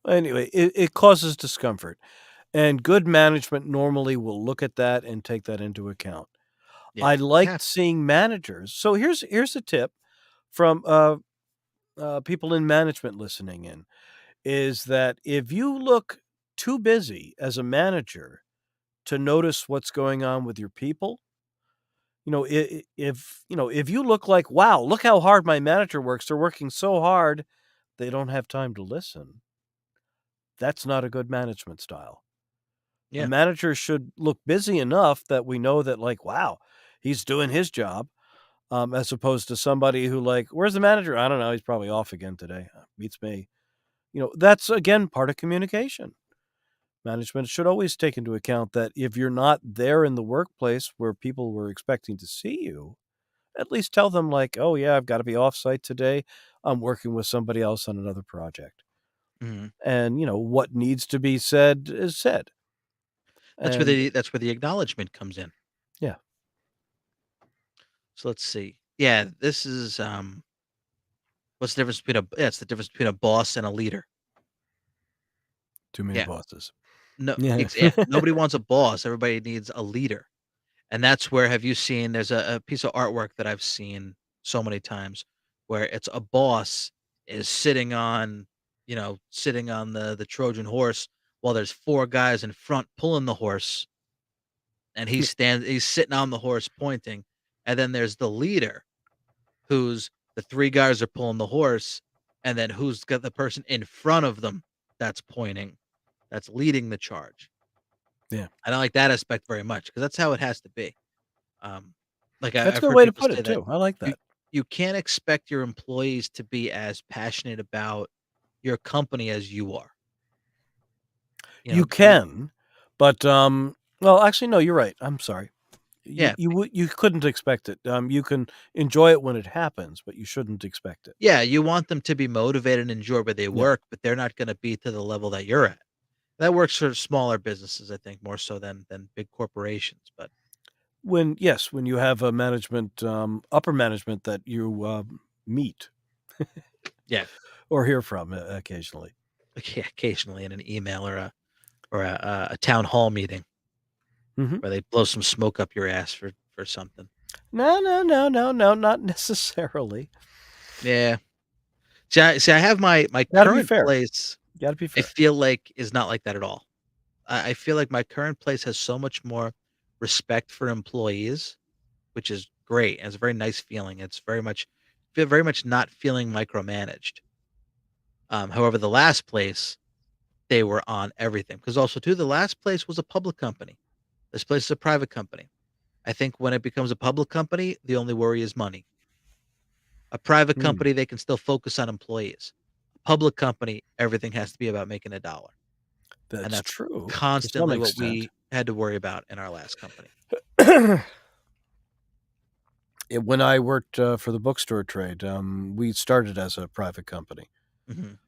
anyway, it causes discomfort. And good management normally will look at that and take that into account. Yeah. I You have liked seeing managers. So here's a tip from people in management listening in is that if you look too busy as a manager to notice what's going on with your people, if you look like, wow, look how hard my manager works. They're working so hard, they don't have time to listen. That's not a good management style. A yeah. manager should look busy enough that we know that, like, wow, he's doing his job, as opposed to somebody who, like, where's the manager? I don't know. He's probably off again today. Beats me. That's again part of communication. Management should always take into account that if you're not there in the workplace where people were expecting to see you, at least tell them, like, oh, yeah, I've got to be off site today. I'm working with somebody else on another project. Mhm. And, what needs to be said is said. And That's where the acknowledgement comes in. yeah, So let's see. Yeah, this is, what's the difference between it's the difference between a boss and a leader. too many Yeah. bosses. No, Yeah. yeah, nobody wants a boss, everybody needs a leader. And that's where have you seen there's a piece of artwork that I've seen so many times where it's a boss is sitting on the Trojan horse while there's 4 guys in front pulling the horse and he's sitting on the horse pointing. And then there's the leader who's the 3 guys are pulling the horse and then who's got the person in front of them that's pointing, that's leading the charge. Yeah. I don't like that aspect very much because that's how it has to be. Um, like That's a I've good heard way to people put say it that too. I like you that. you can't expect your employees to be as passionate about your company as you are. You You know, you can, but, well, actually, no, you're right. I'm sorry. yeah, You couldn't expect it. You can enjoy it when it happens, but you shouldn't expect it. yeah, you want them to be motivated and enjoy where they Yeah. work, but they're not going to be to the level that you're at. That works for smaller businesses, I think, more so than big corporations. But When you have a management, upper management that you, meet yeah, or hear from, occasionally. yeah, occasionally in an email or a town hall meeting Mhm. where they blow some smoke up your ass for something. No, no, no, no, no, not necessarily. Yeah. See, I have my Gotta be current fair. place. Gotta be I fair. feel like is not like that at all. I feel like my current place has so much more respect for employees, which is great. And it's a very nice feeling. It's very much not feeling micromanaged. However, the last place they were on everything because also too the last place was a public company. This place is a private company. I think when it becomes a public company, the only worry is money. A private Mm, company, they can still focus on employees. A public company, everything has to be about making a dollar. And that's that's true to some constantly what extent. we had to worry about in our last company. When I worked, for the bookstore trade, we started as a private company, Mhm.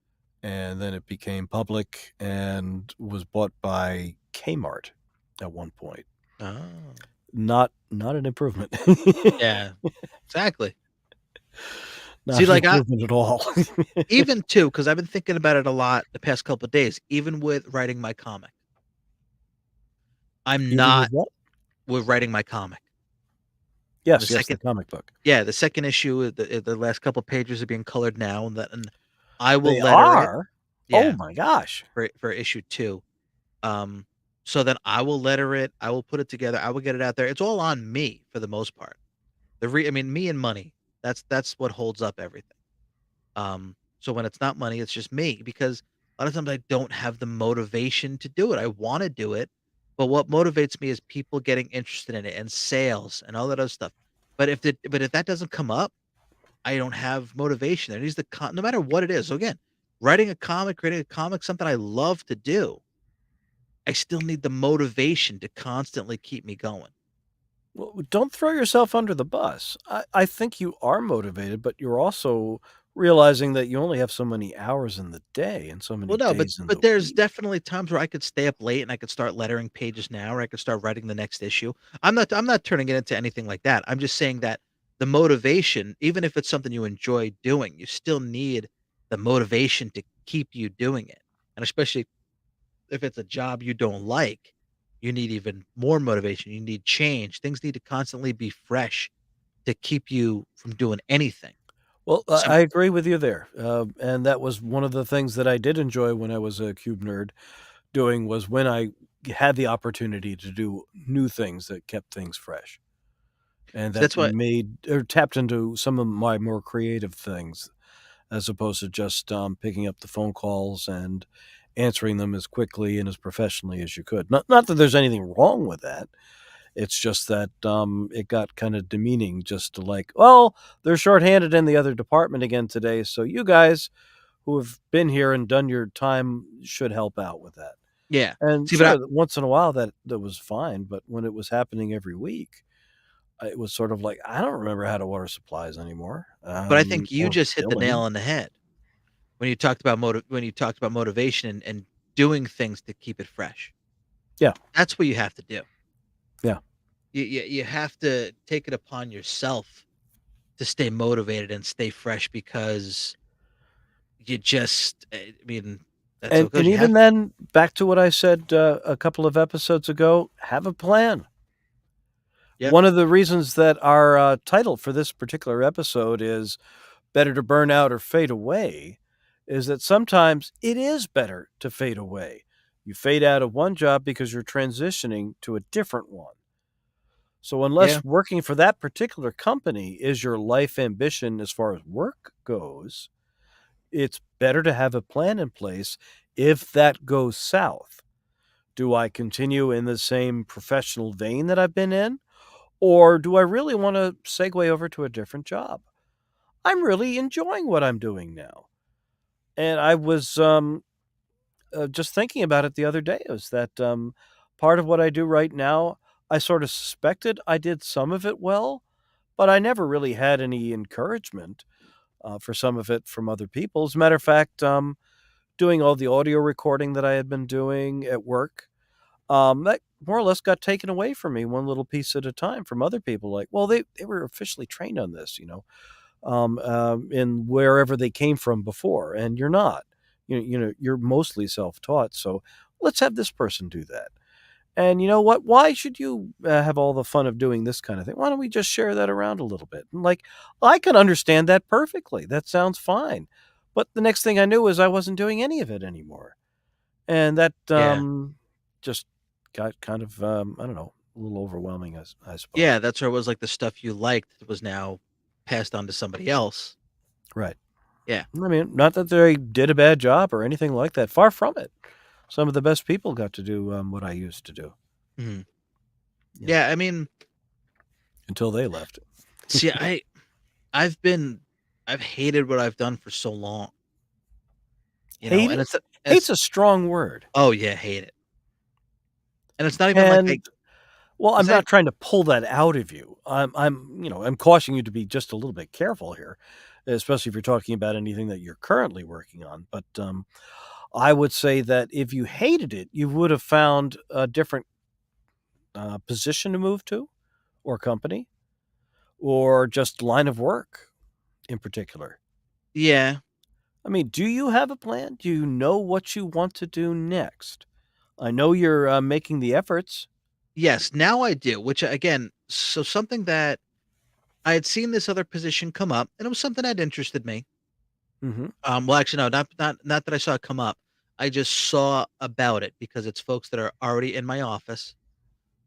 and then it became public and was bought by Kmart at one point. Oh. Not an improvement. Yeah, exactly. Not See, an like, improvement at all. even too, because I've been thinking about it a lot the past couple of days, even with writing my comic. I'm Even with not what? with writing my comic. The Yes, the second comic book. Yeah, the second issue, the last couple pages are being colored now, and I will They letter it. are? Oh Yeah, my gosh. for issue 2. Um, so then I will letter it, I will put it together, I will get it out there. It's all on me for the most part. I mean, me and money. That's what holds up everything. So when it's not money, it's just me because a lot of times I don't have the motivation to do it. I want to do it, but what motivates me is people getting interested in it and sales and all that other stuff. But if that doesn't come up, I don't have motivation. There needs to no matter what it is. So again, creating a comic, something I love to do. I still need the motivation to constantly keep me going. Well, don't throw yourself under the bus. I think you are motivated, but you're also realizing that you only have so many hours in the day and so Well, many no, days in but the there's week. definitely times where I could stay up late and I could start lettering pages now, or I could start writing the next issue. I'm not turning it into anything like that. I'm just saying that the motivation, even if it's something you enjoy doing, you still need the motivation to keep you doing it. And especially if it's a job you don't like, you need even more motivation. You need change. Things need to constantly be fresh to keep you from doing anything. Well, So I agree with you there, and that was one of the things that I did enjoy when I was a cube nerd doing was when I had the opportunity to do new things that kept things fresh, and that that's what made or tapped into some of my more creative things as opposed to just, picking up the phone calls and answering them as quickly and as professionally as you could. Not that there's anything wrong with that. It's just that, it got kinda demeaning just to like, "Well, they're shorthanded in the other department again today, so you guys who have been here and done your time should help out with that." yeah. And See, but sure, once in a while that was fine, but when it was happening every week, it was sort of like, I don't remember how to water supplies anymore, I think you or just hit the nail billing. on the head when you talked about motivation and doing things to keep it fresh. Yeah, That's what you have to do. yeah. You have to take it upon yourself to stay motivated and stay fresh because you just I mean, that's how it And goes. You even have to. then, back to what I said, a couple of episodes ago, have a plan. Yep. One of the reasons that our, title for this particular episode is "Better to Burn Out or Fade Away" is that sometimes it is better to fade away. You fade out of one job because you're transitioning to a different one. So Yeah. unless working for that particular company is your life ambition as far as work goes, it's better to have a plan in place if that goes south. Do I continue in the same professional vein that I've been in? Or do I really want to segue over to a different job? I'm really enjoying what I'm doing now. And I was just thinking about it the other day is that part of what I do right now, I sort of suspected I did some of it well, but I never really had any encouragement for some of it from other people. As a matter of fact, doing all the audio recording that I had been doing at work, that more or less got taken away from me one little piece at a time from other people. Like, well, they were officially trained on this, in wherever they came from before, and you're not. You're mostly self-taught. So let's have this person do that. And you know what? Why should you have all the fun of doing this kind of thing? Why don't we just share that around a little bit? And like, I can understand that perfectly. That sounds fine. But the next thing I knew is I wasn't doing any of it anymore. And that Yeah. just got kind of, I don't know, a little overwhelming, I Yeah, suppose. that's where it was like the stuff you liked was now passed on to somebody else. Right. Yeah. I mean, not that they did a bad job or anything like that. Far from it. Some of the best people got to do what I used to do. Mhm. You know, Yeah, I mean, until they left. see, I've been I've hated what I've done for so long, Hate and it? it's Hate's a strong word. oh yeah, hate it. And it's not even like And well, it's I'm not not trying to pull that out of you. I'm cautioning you to be just a little bit careful here, especially if you're talking about anything that you're currently working on. But I would say that if you hated it, you would have found a different position to move to, or company, or just line of work in particular? Yeah. I mean, do you have a plan? Do you know what you want to do next? I know you're making the efforts. Yes, now I do, which again, so something that I had seen this other position come up, and it was something that interested me. Mm-hmm. Well, actually, no, not that I saw it come up. I just saw about it because it's folks that are already in my office.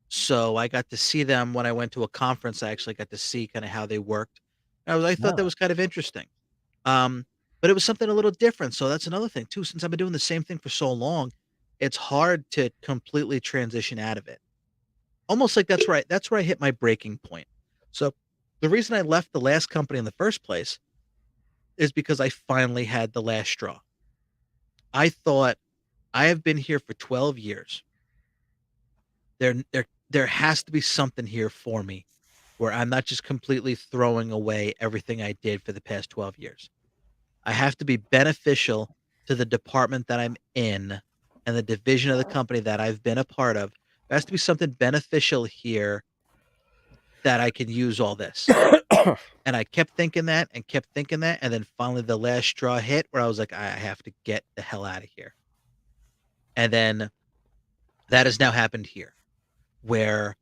So I got to see them when I went to a conference. I actually got to see kind of how they worked. I thought that Ah, was kind of interesting. Um, but it was something a little different. So that's another thing too. Since I've been doing the same thing for so long, it's hard to completely transition out of it. Almost like that's right. That's where I hit my breaking point. So the reason I left the last company in the first place is because I finally had the last straw. I thought I have been here for 12 years. There has to be something here for me where I'm not just completely throwing away everything I did for the past 12 years. I have to be beneficial to the department that I'm in and the division of the company that I've been a part of. There has to be something beneficial here that I can use all this. And I kept thinking that and kept thinking that. And then finally the last straw hit where I was like, I have to get the hell out of here. And then that has now happened here where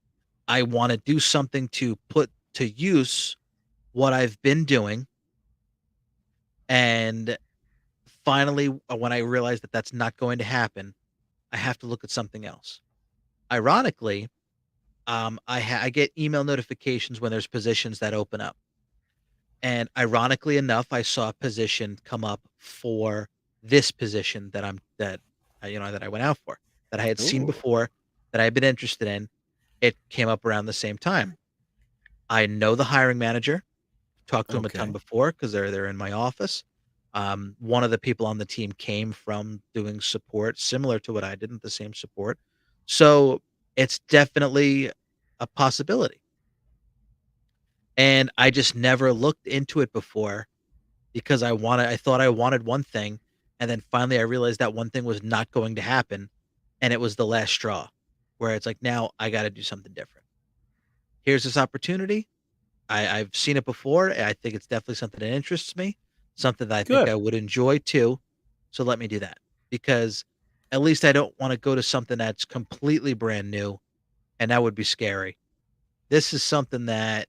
I want to do something to put to use what I've been doing. And finally, when I realize that that's not going to happen, I have to look at something else. Ironically, I get email notifications when there's positions that open up, and ironically enough, I saw a position come up for this position that I went out for, that I had seen ooh, before, that I had been interested in. It came up around the same time. I know the hiring manager, talked to him a ton okay, before because they're in my office. One of the people on the team came from doing support similar to what I did, not the same support. So it's definitely a possibility. And I just never looked into it before because I thought I wanted one thing. And then finally I realized that one thing was not going to happen. And it was the last straw where it's like, now I got to do something different. Here's this opportunity. I've seen it before. And I think it's definitely something that interests me, something that I think good. I would enjoy too. So let me do that because at least I don't want to go to something that's completely brand new, and that would be scary. This is something that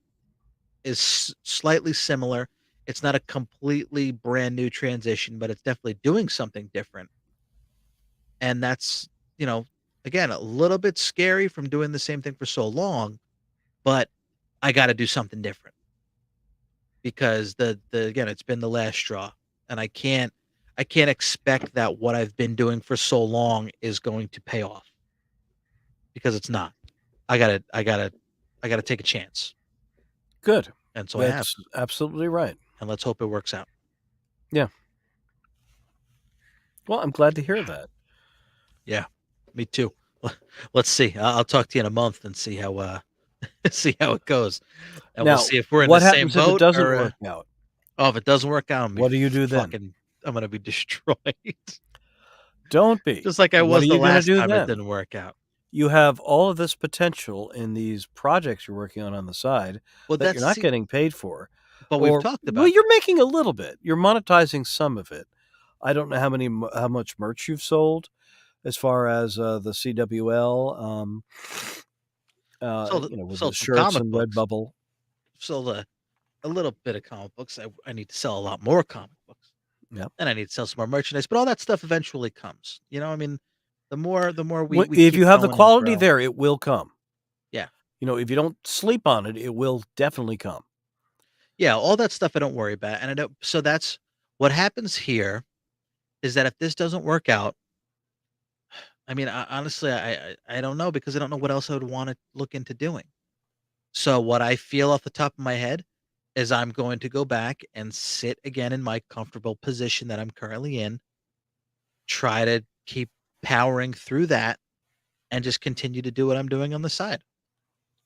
is slightly similar. It's not a completely brand new transition, but it's definitely doing something different. And that's, you know, again, a little bit scary from doing the same thing for so long, but I got to do something different. Because the again, it's been the last straw, and I can't expect that what I've been doing for so long is going to pay off because it's not. I gotta take a chance, Good. and so I have, That's absolutely right. and let's hope it works out. Yeah. Well, I'm glad to hear that. Yeah, me too. Let's see. I'll talk to you in a month and see how see how it goes, and we'll Now, see if we're in the what same happens if it boat doesn't or work out? oh, if it doesn't work out, What do you do then? I'm gonna be destroyed, Don't be. just like I What are was the you going to last do time it then? didn't work out. You have all of this potential in these projects you're working on the side Well, that you're not getting paid for, but we've or talked well, about you're making a little bit. You're monetizing some of it. I don't know how much merch you've sold as far as the CWL, with the sold some shirts comic and books, Redbubble. sold a little bit of comic books. I need to sell a lot more comic books, Yeah. and I need to sell some more merchandise, but all that stuff eventually comes. I mean, the more we If keep you have the growing and quality grow. there, it will come. Yeah. If you don't sleep on it, it will definitely come. Yeah, all that stuff I don't worry about, and I don't so that's what happens here is that if this doesn't work out, I mean, honestly, I don't know because I don't know what else I would wanna look into doing. So what I feel off the top of my head is I'm going to go back and sit again in my comfortable position that I'm currently in, try to keep powering through that and just continue to do what I'm doing on the side.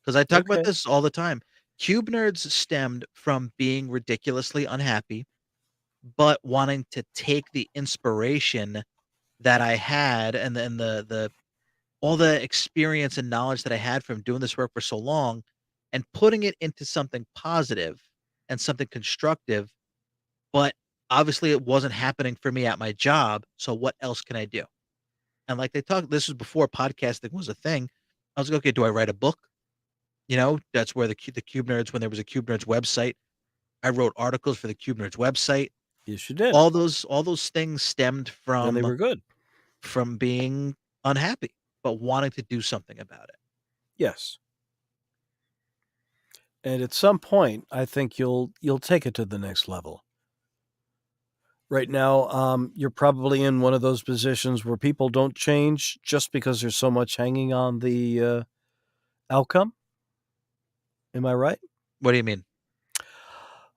Because I talk about Okay. this all the time. Cube nerds stemmed from being ridiculously unhappy, but wanting to take the inspiration that I had and then the all the experience and knowledge that I had from doing this work for so long and putting it into something positive and something constructive, but obviously it wasn't happening for me at my job. So what else can I do? And like they talked, this was before podcasting was a thing. I was like, okay, do I write a book? That's where the Cube Nerds, when there was a Cube Nerds website, I wrote articles for the Cube Nerds website. Yes, you did. All those things stemmed And they were good. from being unhappy, but wanting to do something about it. Yes. And at some point, I think you'll take it to the next level. Right now, you're probably in one of those positions where people don't change just because there's so much hanging on the outcome. Am I right? What do you mean?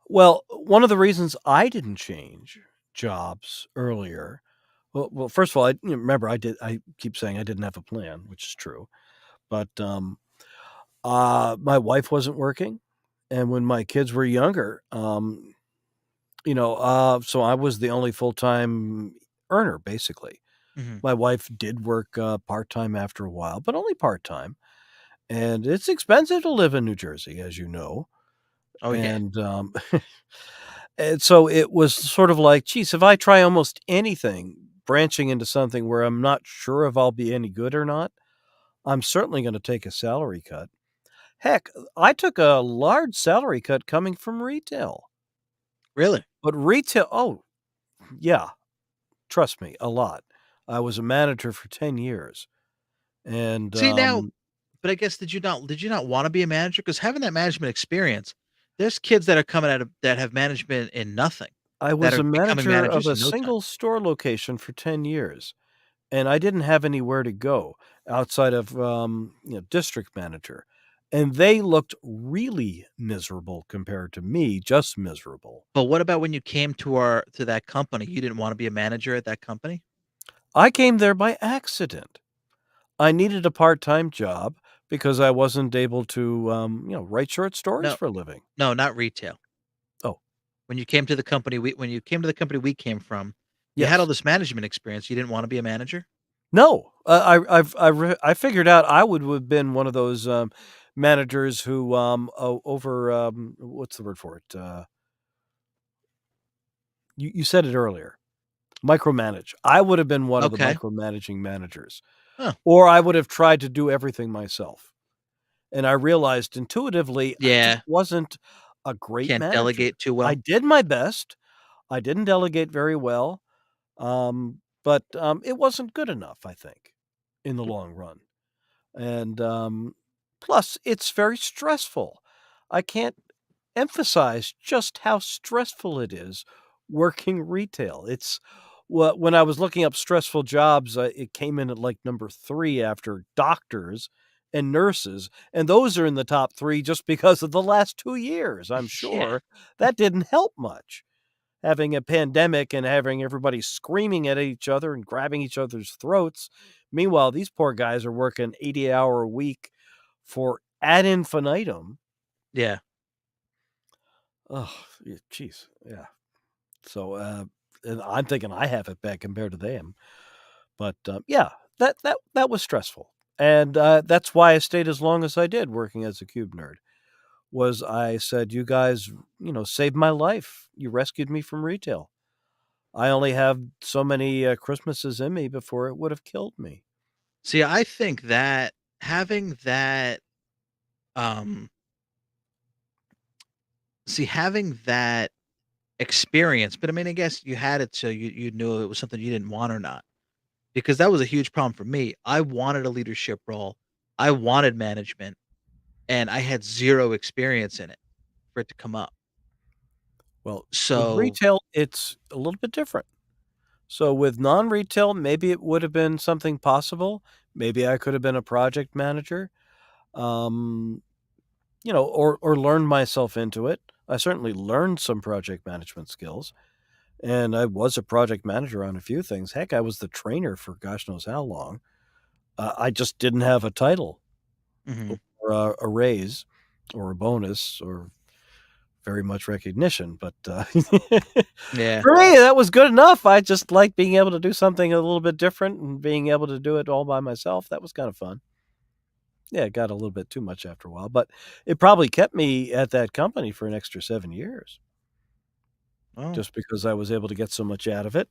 Well, one of the reasons I didn't change jobs earlier. Well, first of all, remember I keep saying I didn't have a plan, which is true. But my wife wasn't working, and when my kids were younger, so I was the only full-time earner, basically. Mhm. My wife did work part-time after a while, but only part-time. And it's expensive to live in New Jersey, as you know. Oh yeah. And and so it was sort of like, geez, if I try almost anything, branching into something where I'm not sure if I'll be any good or not, I'm certainly going to take a salary cut. Heck, I took a large salary cut coming from retail. Really? But retail, oh, yeah, trust me, a lot. I was a manager for 10 years. And See now, but I guess did you not want to be a manager? Because having that management experience, there's kids that are coming out of that have management in nothing I that was are a becoming manager of managers a in no time. single store location for 10 years, and I didn't have anywhere to go outside of, district manager. And they looked really miserable compared to me, just miserable. But what about when you came to that company? You didn't want to be a manager at that company? I came there by accident. I needed a part-time job because I wasn't able to, write short stories No, for a living. no, not retail. Oh, When you came to the company we came from, you had all yes. this management experience. You didn't want to be a manager? No, I figured out I would have been one of those, managers who, what's the word for it? You said it earlier, micromanage. I would have been one of the Okay. micromanaging managers, Huh. or I would have tried to do everything myself, and I realized intuitively I just Yeah. wasn't a great Can't manager. delegate too I well. did my best. I didn't delegate very well, but, it wasn't good enough, I think, in the long run. And, plus, it's very stressful. I can't emphasize just how stressful it is working retail. It's when I was looking up stressful jobs, it came in at, like, number 3 after doctors and nurses, and those are in the top 3 just because of the last 2 years, I'm Yeah. sure. That didn't help much. Having a pandemic and having everybody screaming at each other and grabbing each other's throats. Meanwhile, these poor guys are working 80-hour a week for ad infinitum. Yeah. Oh, jeez, yeah. So, and I'm thinking I have it bad compared to them. But, yeah, that was stressful, and, that's why I stayed as long as I did working as a cube nerd, was I said, "You guys, saved my life. You rescued me from retail. I only have so many, Christmases in me before it would have killed me." See, I think that having that, um, having that experience, but I mean, I guess you had it so you knew it was something you didn't want or not, because that was a huge problem for me. I wanted a leadership role. I wanted management, and I had 0 experience in it for it to come up. Well, with So retail, it's a little bit different. So with non-retail, maybe it would have been something possible. Maybe I could have been a project manager, um, or learned myself into it. I certainly learned some project management skills, and I was a project manager on a few things. Heck, I was the trainer for gosh knows how long. I just didn't have a title mhm. or a raise or a bonus or very much recognition. But Yeah. for me, that was good enough. I just like being able to do something a little bit different and being able to do it all by myself. That was kind of fun. Yeah, it got a little bit too much after a while, but it probably kept me at that company for an extra 7 years Oh, just because I was able to get so much out of it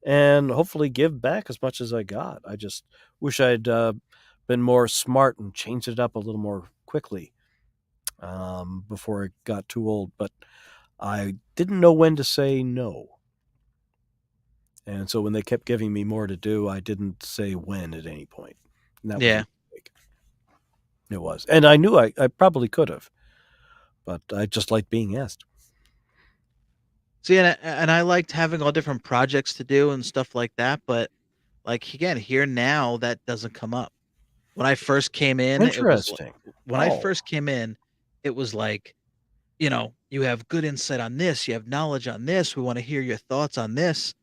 and hopefully give back as much as I got. I just wish I'd been more smart and changed it up a little more quickly before it got too old, but I didn't know when to say no. And so when they kept giving me more to do, I didn't say when at any point. And that was a yeah. mistake. It was. And I knew I probably could have, but I just liked being asked. See, and I liked having all different projects to do and stuff like that, but, like, again, here now, that doesn't come up. When I first came in, Interesting. when I Oh, first came in, it was like, you know, "You have good insight on this, you have knowledge on this, we wanna hear your thoughts on this."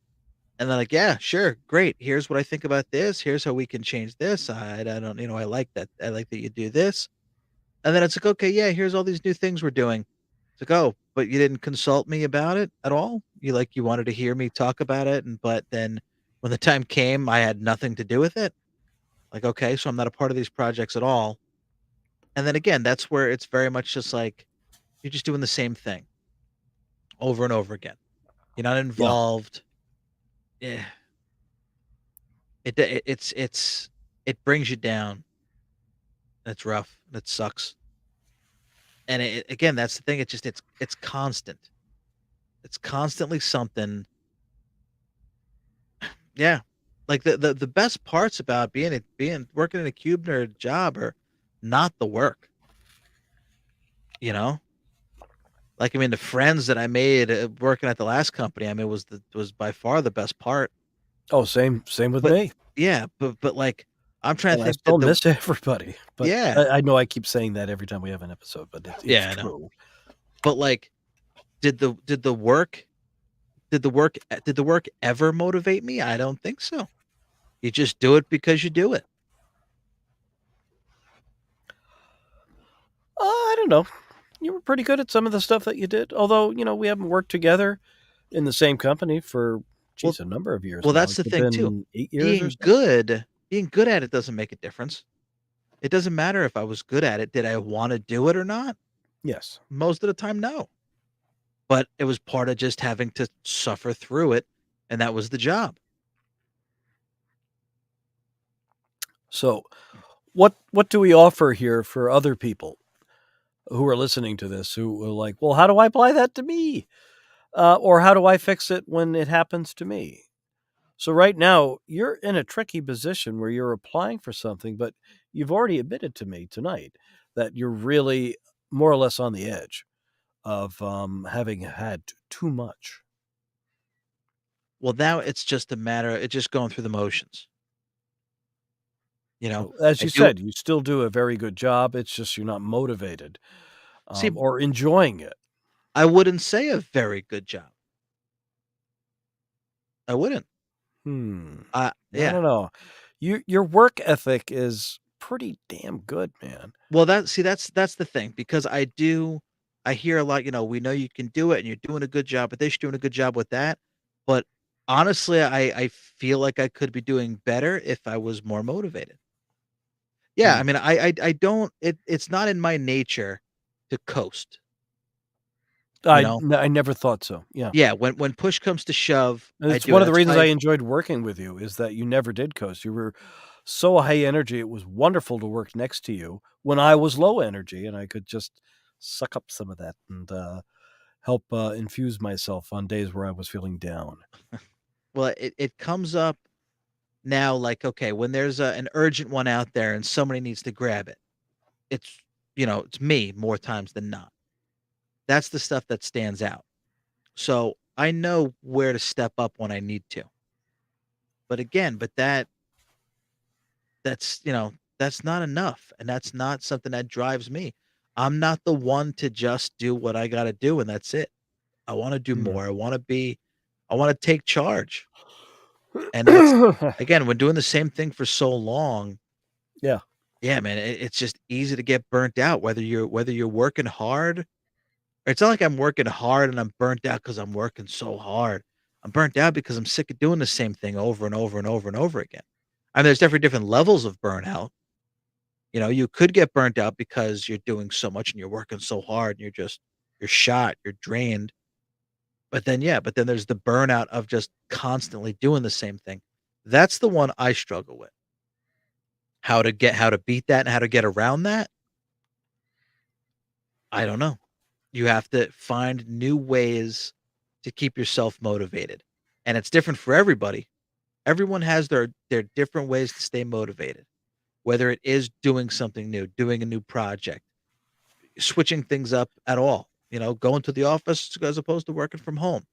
And they're like, "Yeah, sure, great. Here's what I think about this. Here's how we can change this. I don't, I like that. I like that you do this." And then it's like, "Okay, yeah, here's all these new things we're doing." It's like, "Oh, but you didn't consult me about it at all? You wanted to hear me talk about it, and but then when the time came, I had nothing to do with it?" Like, "Okay, so I'm not a part of these projects at all." And then again, that's where it's very much just like you're just doing the same thing over and over again. You're not yeah. involved. Yeah. It brings you down. That's rough. That sucks. And again, that's the thing. It's constant. It's constantly something. Yeah. Like the best parts about being working in a cube nerd job are not the work, you know? Like, I mean, the friends that I made working at the last company, I mean, was by far the best part. Oh, same with But me. yeah, but like I'm trying to And I think still that the miss everybody. But yeah, I know I keep saying that every time we have an episode, but it's yeah, I know. true. But like did the work did the work ever motivate me? I don't think so. You just do it because you do it. I don't know. You were pretty good at some of the stuff that you did. Although, we haven't worked together in the same company for, Well geez, a number of years well, now. that's It's the thing too. been 8 years or so? Being good at it doesn't make a difference. It doesn't matter if I was good at it. Did I wanna do it or not? Yes. Most of the time, no. But it was part of just having to suffer through it, and that was the job. So, what do we offer here for other people who are listening to this who are like, "Well, how do I apply that to me?" Or how do I fix it when it happens to me? So right now, you're in a tricky position where you're applying for something, but you've already admitted to me tonight that you're really more or less on the edge of having had too much. Well, now it's just a matter it's just going through the motions, you know? As I you do said, you still do a very good job. It's just you're not motivated see, or enjoying it. I wouldn't say a very good job. I wouldn't. Hmm. I Yeah. don't know. Your work ethic is pretty damn good, man. Well, that's the thing because I hear a lot, "We know you can do it and you're doing a good job with this, you're doing a good job with that." But honestly, I feel like I could be doing better if I was more motivated. Yeah, Hmm. I mean, I don't it's not in my nature to coast, you know? I never thought so. Yeah. Yeah, when push comes to shove, I It's do it. one of the That's reasons I why enjoyed working with you is that you never did coast. You were so high energy. It was wonderful to work next to you when I was low energy, and I could just suck up some of that and help infuse myself on days where I was feeling down. well, it comes up now like, okay, when there's an urgent one out there and somebody needs to grab it, it's it's me more times than not. That's the stuff that stands out. So I know where to step up when I need to. But again, that's not enough. And that's not something that drives me. I'm not the one to just do what I gotta do and that's it. I want to do Hmm. more. I want to take charge. And that's again, when doing the same thing for so long, Yeah. yeah, man, it's just easy to get burnt out whether you're working hard It's not like I'm working hard and I'm burnt out because I'm working so hard. I'm burnt out because I'm sick of doing the same thing over and over and over and over again. And there's different levels of burnout. You know, you could get burnt out because you're doing so much and you're working so hard and you're shot, you're drained. But then there's the burnout of just constantly doing the same thing. That's the one I struggle with. How to beat that and how to get around that? I don't know. You have to find new ways to keep yourself motivated. And it's different for everybody. Everyone has their different ways to stay motivated. Whether it is doing something new, doing a new project, switching things up at all, going to the office as opposed to working from home.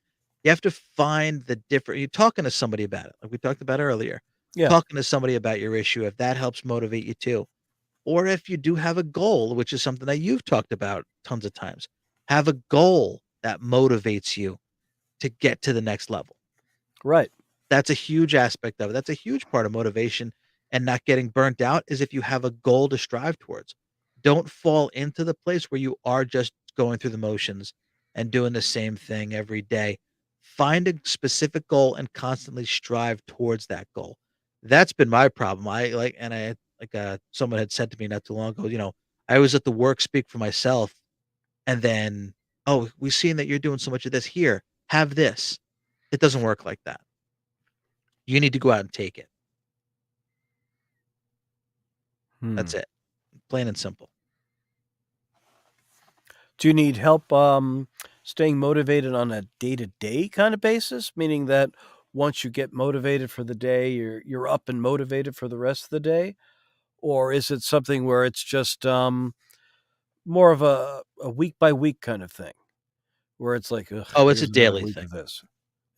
You have to find the different you're talking to somebody about it, like we talked about earlier. Yeah. Talking to somebody about your issue, if that helps motivate you too. Or if you do have a goal, which is something that you've talked about tons of times, have a goal that motivates you to get to the next level. Right. That's a huge aspect of it. That's a huge part of motivation and not getting burnt out is if you have a goal to strive towards. Don't fall into the place where you are just going through the motions and doing the same thing every day. Find a specific goal and constantly strive towards that goal. That's been my problem. Someone had said to me not too long ago, I always let the work speak for myself. And then, oh, we've seen that you're doing so much of this here. Have this. It doesn't work like that. You need to go out and take it. That's it. Plain and simple. Do you need help staying motivated on a day-to-day kind of basis? Meaning that once you get motivated for the day, you're up and motivated for the rest of the day? Or is it something where it's just more of a week by week kind of thing? Where it's like, ugh, Oh, it's a here's another daily week thing. of this.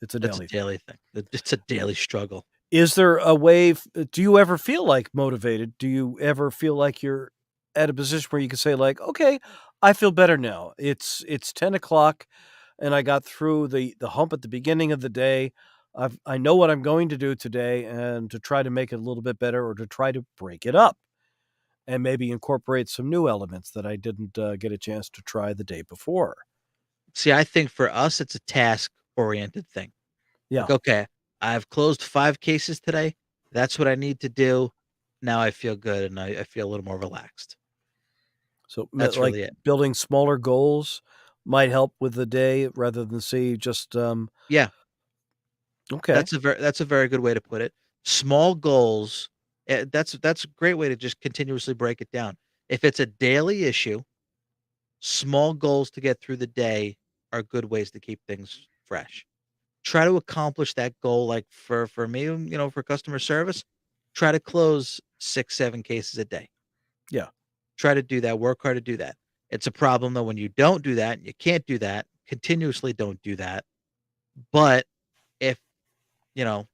It's a It's a daily thing. daily thing. It's a daily struggle. Is there a way do you ever feel like motivated? Do you ever feel like you're at a position where you can say like, "Okay, I feel better now. It's 10 o'clock, and I got through the hump at the beginning of the day. I know what I'm going to do today and to try to make it a little bit better or to try to break it up and maybe incorporate some new elements that I didn't, get a chance to try the day before." See, I think for us, it's a task-oriented thing. Yeah. Like, okay, I've closed 5 cases today. That's what I need to do. Now I feel good and I feel a little more relaxed. So, That's like, really it. building smaller goals might help with the day rather than say just, Yeah, okay. that's a very good way to put it. Small goals, that's a great way to just continuously break it down. If it's a daily issue, small goals to get through the day are good ways to keep things fresh. Try to accomplish that goal, like for me, for customer service, try to close 6, 7 cases a day. Yeah. Try to do that, work hard to do that. It's a problem though when you don't do that, and you can't do that, continuously don't do that. But if, you know,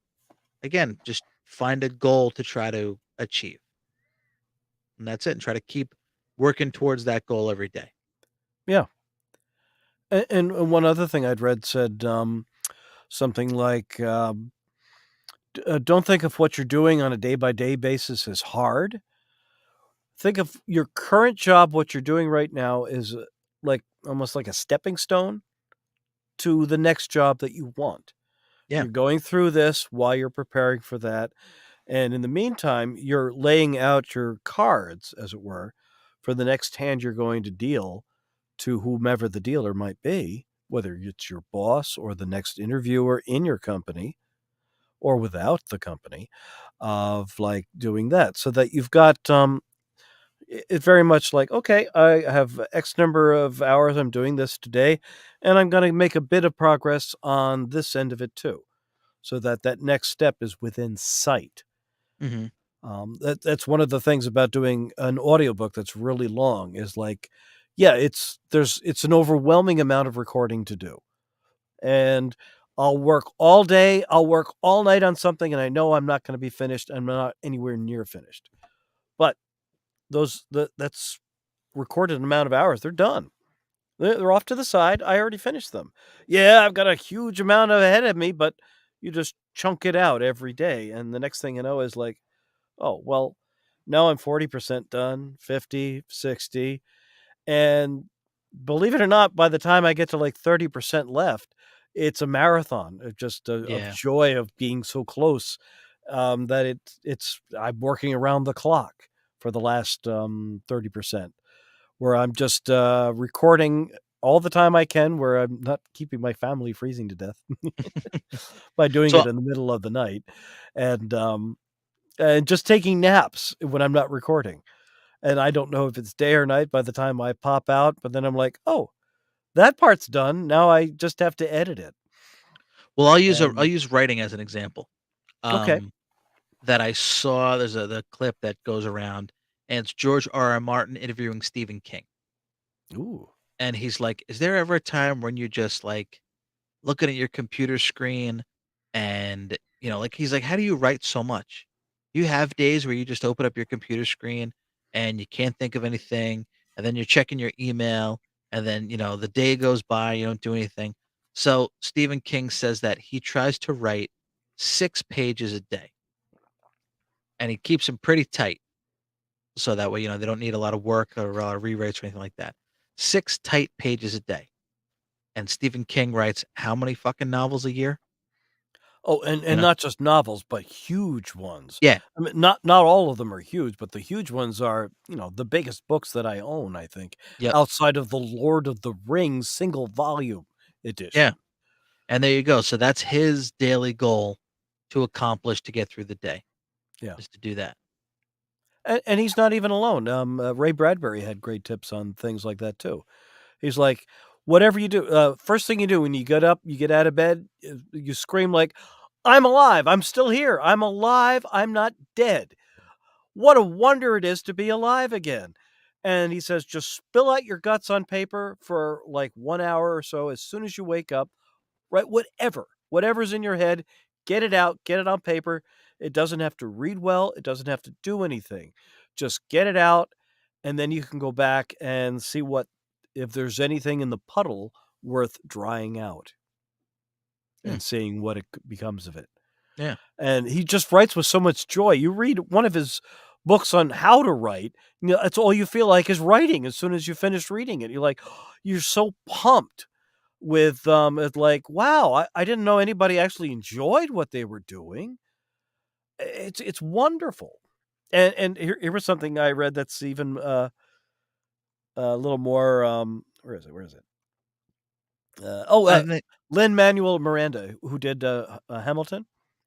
again, just find a goal to try to achieve. And that's it. And try to keep working towards that goal every day. Yeah. And one other thing I'd read said, something like, "Don't think of what you're doing on a day-by-day basis as hard. Think of your current job, what you're doing right now is, like, almost like a stepping stone to the next job that you want. Yeah. You're going through this while you're preparing for that, and in the meantime, you're laying out your cards, as it were, for the next hand you're going to deal to whomever the dealer might be, whether it's your boss or the next interviewer in your company or without the company, of, like, doing that so that you've got, it's very much like, "Okay, I have X number of hours I'm doing this today, and I'm gonna make a bit of progress on this end of it too," so that that next step is within sight. Hmm. That's one of the things about doing an audiobook that's really long is like, yeah, it's an overwhelming amount of recording to do. And I'll work all day, I'll work all night on something, and I know I'm not gonna be finished. I'm not anywhere near finished. But that's recorded amount of hours, they're done. They're off to the side. I already finished them. Yeah, I've got a huge amount ahead of me, but you just chunk it out every day. And the next thing you know is like, oh, well, now I'm 40% done, 50, 60. And believe it or not, by the time I get to like 30% left, it's a marathon of just of Yeah. joy of being so close, that it's I'm working around the clock for the last 30%, where I'm just recording all the time I can, where I'm not keeping my family freezing to death by doing So it in the middle of the night, and just taking naps when I'm not recording. And I don't know if it's day or night by the time I pop out, but then I'm like, "Oh, that part's done. Now I just have to edit it." well, I'll And use writing as an example. okay. Um, that I saw there's the clip that goes around, and it's George R.R. Martin interviewing Stephen King. Ooh. And he's like, "Is there ever a time when you're just, like, looking at your computer screen and, like" he's like, "How do you write so much? You have days where you just open up your computer screen and you can't think of anything, and then you're checking your email, and then, the day goes by, you don't do anything." So, Stephen King says that he tries to write 6 pages a day, and he keeps them pretty tight, so that way, they don't need a lot of work or a lot of rewrites or anything like that. 6 tight pages a day. And Stephen King writes how many fucking novels a year? Oh, You and know? not just novels, but huge ones. Yeah. I mean, not all of them are huge, but the huge ones are, the biggest books that I own, I think, Yep. outside of the Lord of the Rings single volume Yeah. edition. And there you go. So that's his daily goal to accomplish to get through the day, Yeah. is to do that. And he's not even alone. Ray Bradbury had great tips on things like that too. He's like, whatever you do, first thing you do when you get up, you get out of bed, you scream like, "I'm alive! I'm still here! I'm alive! I'm not dead! What a wonder it is to be alive again!" And he says, just spill out your guts on paper for like 1 hour or so as soon as you wake up. Right? Whatever's in your head, get it out, get it on paper. It doesn't have to read well, it doesn't have to do anything. Just get it out, and then you can go back and see what if there's anything in the puddle worth drying out Hmm. and seeing what becomes of it. Yeah. And he just writes with so much joy. You read one of his books on how to write, that's all you feel like is writing as soon as you finish reading it. You're like, you're so pumped with it's like, wow, I didn't know anybody actually enjoyed what they were doing. It's wonderful. And here was something I read that's even a little more where is it? Oh, I think Lin Manuel Miranda, who did Hamilton.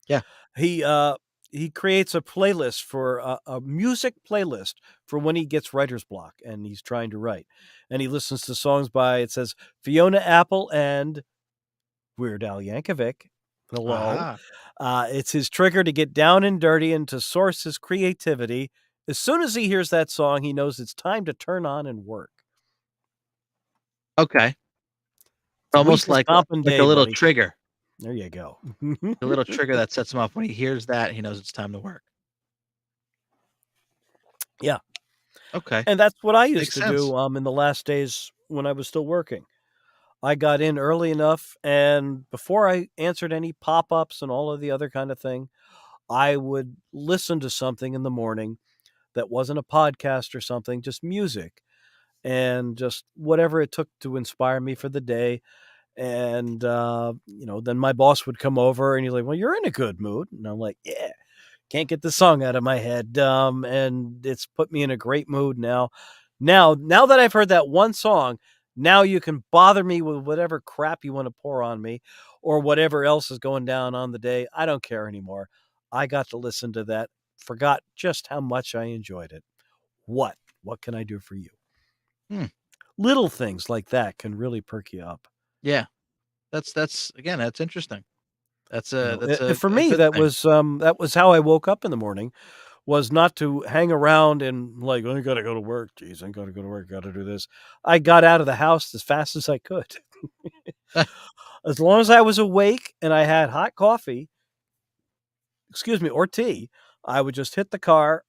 Yeah. He he creates a playlist for a music playlist for when he gets writer's block and he's trying to write, and he listens to songs by, it says, Fiona Apple and Weird Al Yankovic. Hello. Aha. It's his trigger to get down and dirty and to source his creativity. As soon as he hears that song, he knows it's time to turn on and work. Okay. It's Almost Weekly like stomping like a day, little buddy. trigger. There you go. A little trigger that sets him off. When he hears that, he knows it's time to work. Yeah. Okay. And that's what I used Makes to sense. do in the last days when I was still working. I got in early enough, and before I answered any pop-ups and all of the other kind of thing, I would listen to something in the morning that wasn't a podcast or something, just music, and just whatever it took to inspire me for the day. And then my boss would come over and he's like, "Well, you're in a good mood." And I'm like, "Yeah, can't get the song out of my head." And it's put me in a great mood now. Now that I've heard that one song, now you can bother me with whatever crap you want to pour on me or whatever else is going down on the day. I don't care anymore. I got to listen to that, forgot just how much I enjoyed it. What can I do for you? Hmm. Little things like that can really perk you up. Yeah. That's again, that's interesting. That's For a me, good thing. that was how I woke up in the morning, was not to hang around and like, "Oh, I gotta go to work. Geez, I gotta go to work. Gotta do this." I got out of the house as fast as I could. As long as I was awake and I had hot coffee, excuse me, or tea, I would just hit the car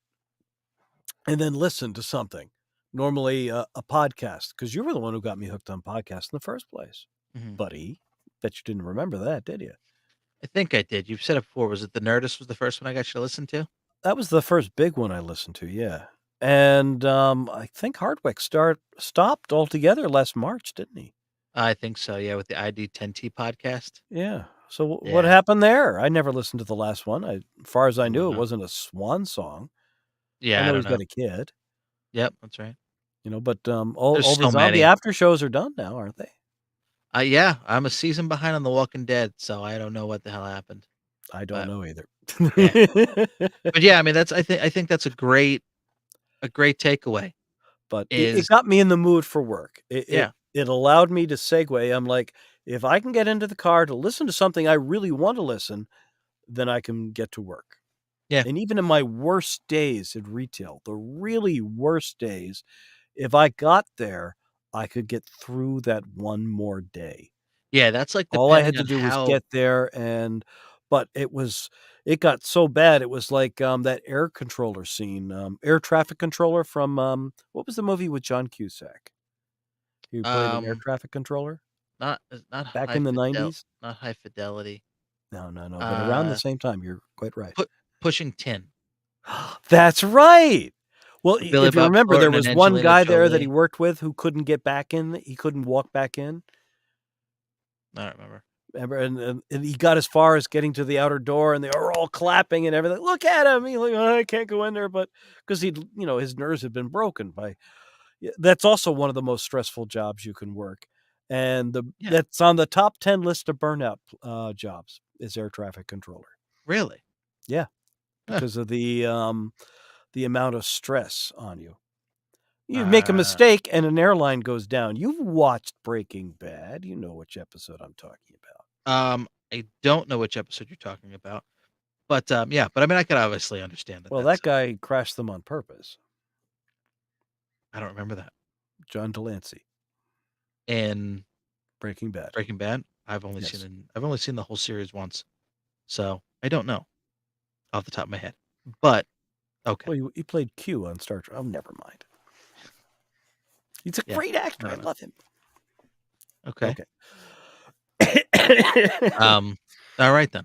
and then listen to something. Normally, a podcast, because you were the one who got me hooked on podcasts in the first place, Mhm. buddy. Bet you didn't remember that, did you? I think I did. You've said it before. Was it The Nerdist was the first one I got you to listen to? That was the first big one I listened to, yeah. And I think Hardwick stopped altogether last March, didn't he? I think so. Yeah, with the ID10T podcast. Yeah. So what Yeah. happened there? I never listened to the last one. As far as I I knew, don't it know. wasn't a swan song. I Yeah, I know don't he's got know. a kid, Yep, that's right. but There's all the so zombie many. after shows are done now, aren't they? Yeah, I'm a season behind on The Walking Dead, so I don't know what the hell happened. I don't But know either. yeah, but yeah, I mean I think that's a great takeaway. But it Is got me in the mood for work. Yeah, It allowed me to segue. I'm like, if I can get into the car to listen to something I really want to listen, then I can get to work. Yeah. And even in my worst days at retail, the really worst days, if I got there, I could get through that one more day. yeah, that's like All I had depending to on do was how. get there but it got so bad, it was like, that air controller scene, air traffic controller from, what was the movie with John Cusack? He played an air um traffic controller not back in the '90s? not high fidelity. No, no, no, but around the Uh same time, you're quite right. Pushing Tin. That's right! Well, I Billy if you Bob remember, there Thornton and was one Angelina guy there that he Jolie. worked with who couldn't get back in, he couldn't walk back in. I don't remember. Remember, and he got as far as getting to the outer door, and they were all clapping and everything. "Look at him!" He's like, "Oh, I can't go in there," but 'cause his nerves had been broken by that's also one of the most stressful jobs you can work, and Yeah, that's on the top 10 list of burnout, jobs is air traffic controller. really? Yeah, Huh. because of the amount of stress on you. You make a Uh, mistake and an airline goes down. You've watched Breaking Bad. You know which episode I'm talking about. I don't know which episode you're talking about, but, yeah, but I mean, I could obviously understand that Well, that that's guy crashed them on purpose, I don't remember that. John Delancey, In Breaking Bad. Breaking Bad, Yes. I've only seen the whole series once, so I don't know off the top of my head, but okay. Well, he played Q on Star Trek. Oh, never mind. He's a Yeah, great I actor. I don't know. love him. Okay. Okay. Um, alright then.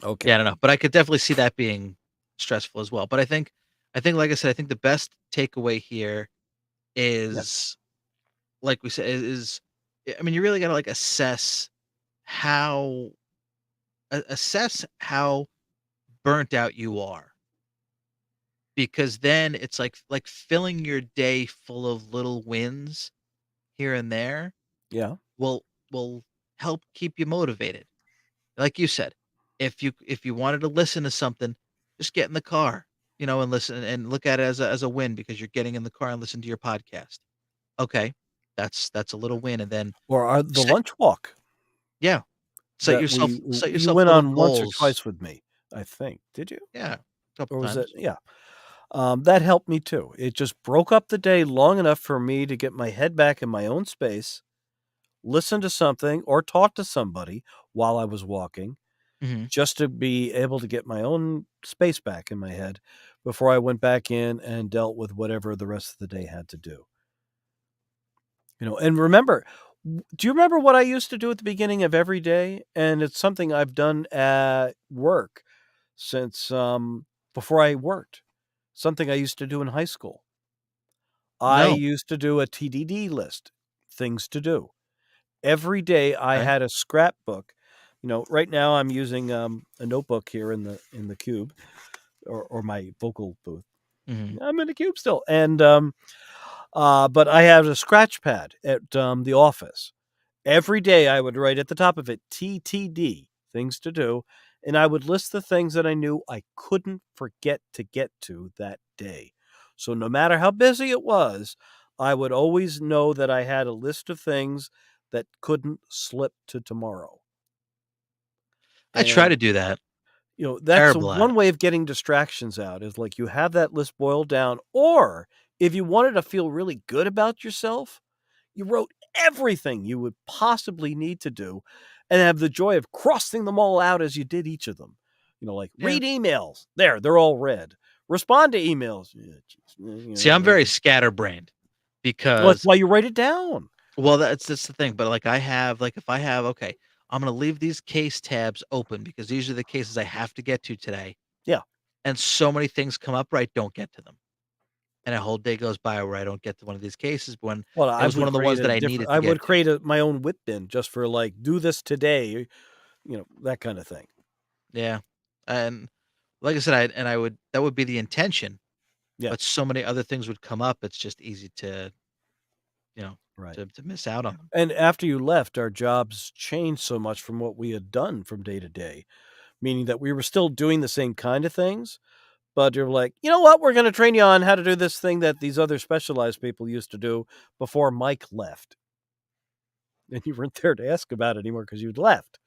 Okay. Yeah, I don't know, but I could definitely see that being stressful as well, but like I said, I think the best takeaway here Yes. is, like we said, I mean, you really gotta, like, how assess how burnt out you are, because then it's like filling your day full of little wins here and there Yeah. will help keep you motivated. Like you said, if you wanted to listen to something, just get in the car, and listen and look at it as a win because you're getting in the car and listen to your podcast. Okay, that's a little win, and then Or the set lunch walk yeah, that set you yourself went little on once or goals. twice with me, I think. Did you? Yeah, a couple Or was it? times. Yeah. That helped me too. It just broke up the day long enough for me to get my head back in my own space, listen to something or talk to somebody while I was walking, Mhm. just to be able to get my own space back in my head before I went back in and dealt with whatever the rest of the day had to do. And remember, do you remember what I used to do at the beginning of every day? And it's something I've done at work since before I worked. Something I used to do in high school. I No. used to do a TDD list, things to do. Every day I Okay. had a scrapbook. Right now I'm using a notebook here in the cube or my vocal booth. Mhm. I'm in the cube still, and but I have a scratch pad at the office. Every day I would write at the top of it TTD, things to do, and I would list the things that I knew I couldn't forget to get to that day. So no matter how busy it was, I would always know that I had a list of things that couldn't slip to tomorrow. I try And to do that. that's Terrible at one it. way of getting distractions out is like you have that list boiled down, or if you wanted to feel really good about yourself, you wrote everything you would possibly need to do and have the joy of crossing them all out as you did each of them. Like Yeah. read emails. There, they're all read. Respond to emails. Yeah, See, I'm very geez. scatterbrained Well, that's because why you write it down. well, that's the thing, but, like, if I have okay, I'm gonna leave these case tabs open because these are the cases I have to get to today, Yeah. and so many things come up where I don't get to them. and a whole day goes by where I don't get to one of these cases. But when Well, it I was one would of the create ones a that I different. needed I to get would to. create my own whip bin just for like do this today, that kind of thing. Yeah, and like I said, I would that would be the intention, Yeah, but so many other things would come up. It's just easy to you know right. to miss out on them. And after you left, our jobs changed so much from what we had done from day to day, meaning that we were still doing the same kind of things, but you're like, you know what? We're going to train you on how to do this thing that these other specialized people used to do before Mike left. And you weren't there to ask about it anymore because you'd left.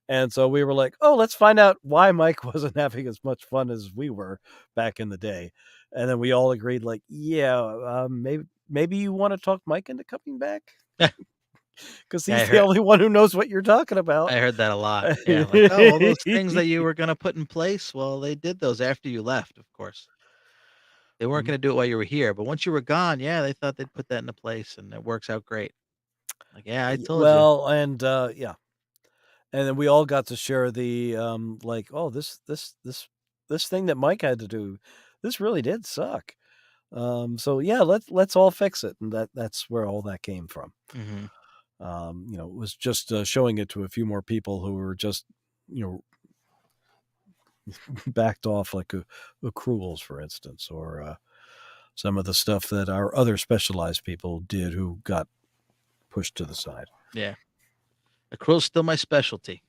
And so we were like, oh, let's find out why Mike wasn't having as much fun as we were back in the day. And then we all agreed, like, yeah, maybe you want to talk Mike into coming back because Yeah, he's the only one who knows what you're talking about. I heard that a lot. Yeah, like, oh, all those things that you were gonna put in place. Well, they did those after you left, of course. They weren't gonna do it while you were here, but once you were gone, yeah, they thought they'd put that into place, and it works out great. Like, yeah, I told you. Well, and yeah, and then we all got to share the like, oh, this thing that Mike had to do, this really did suck. So yeah, let's all fix it, and that's where all that came from. Hmm. It was just showing it to a few more people who were just, you know, backed off, like accruals, for instance, or some of the stuff that our other specialized people did who got pushed to the side. Yeah, accrual's still my specialty.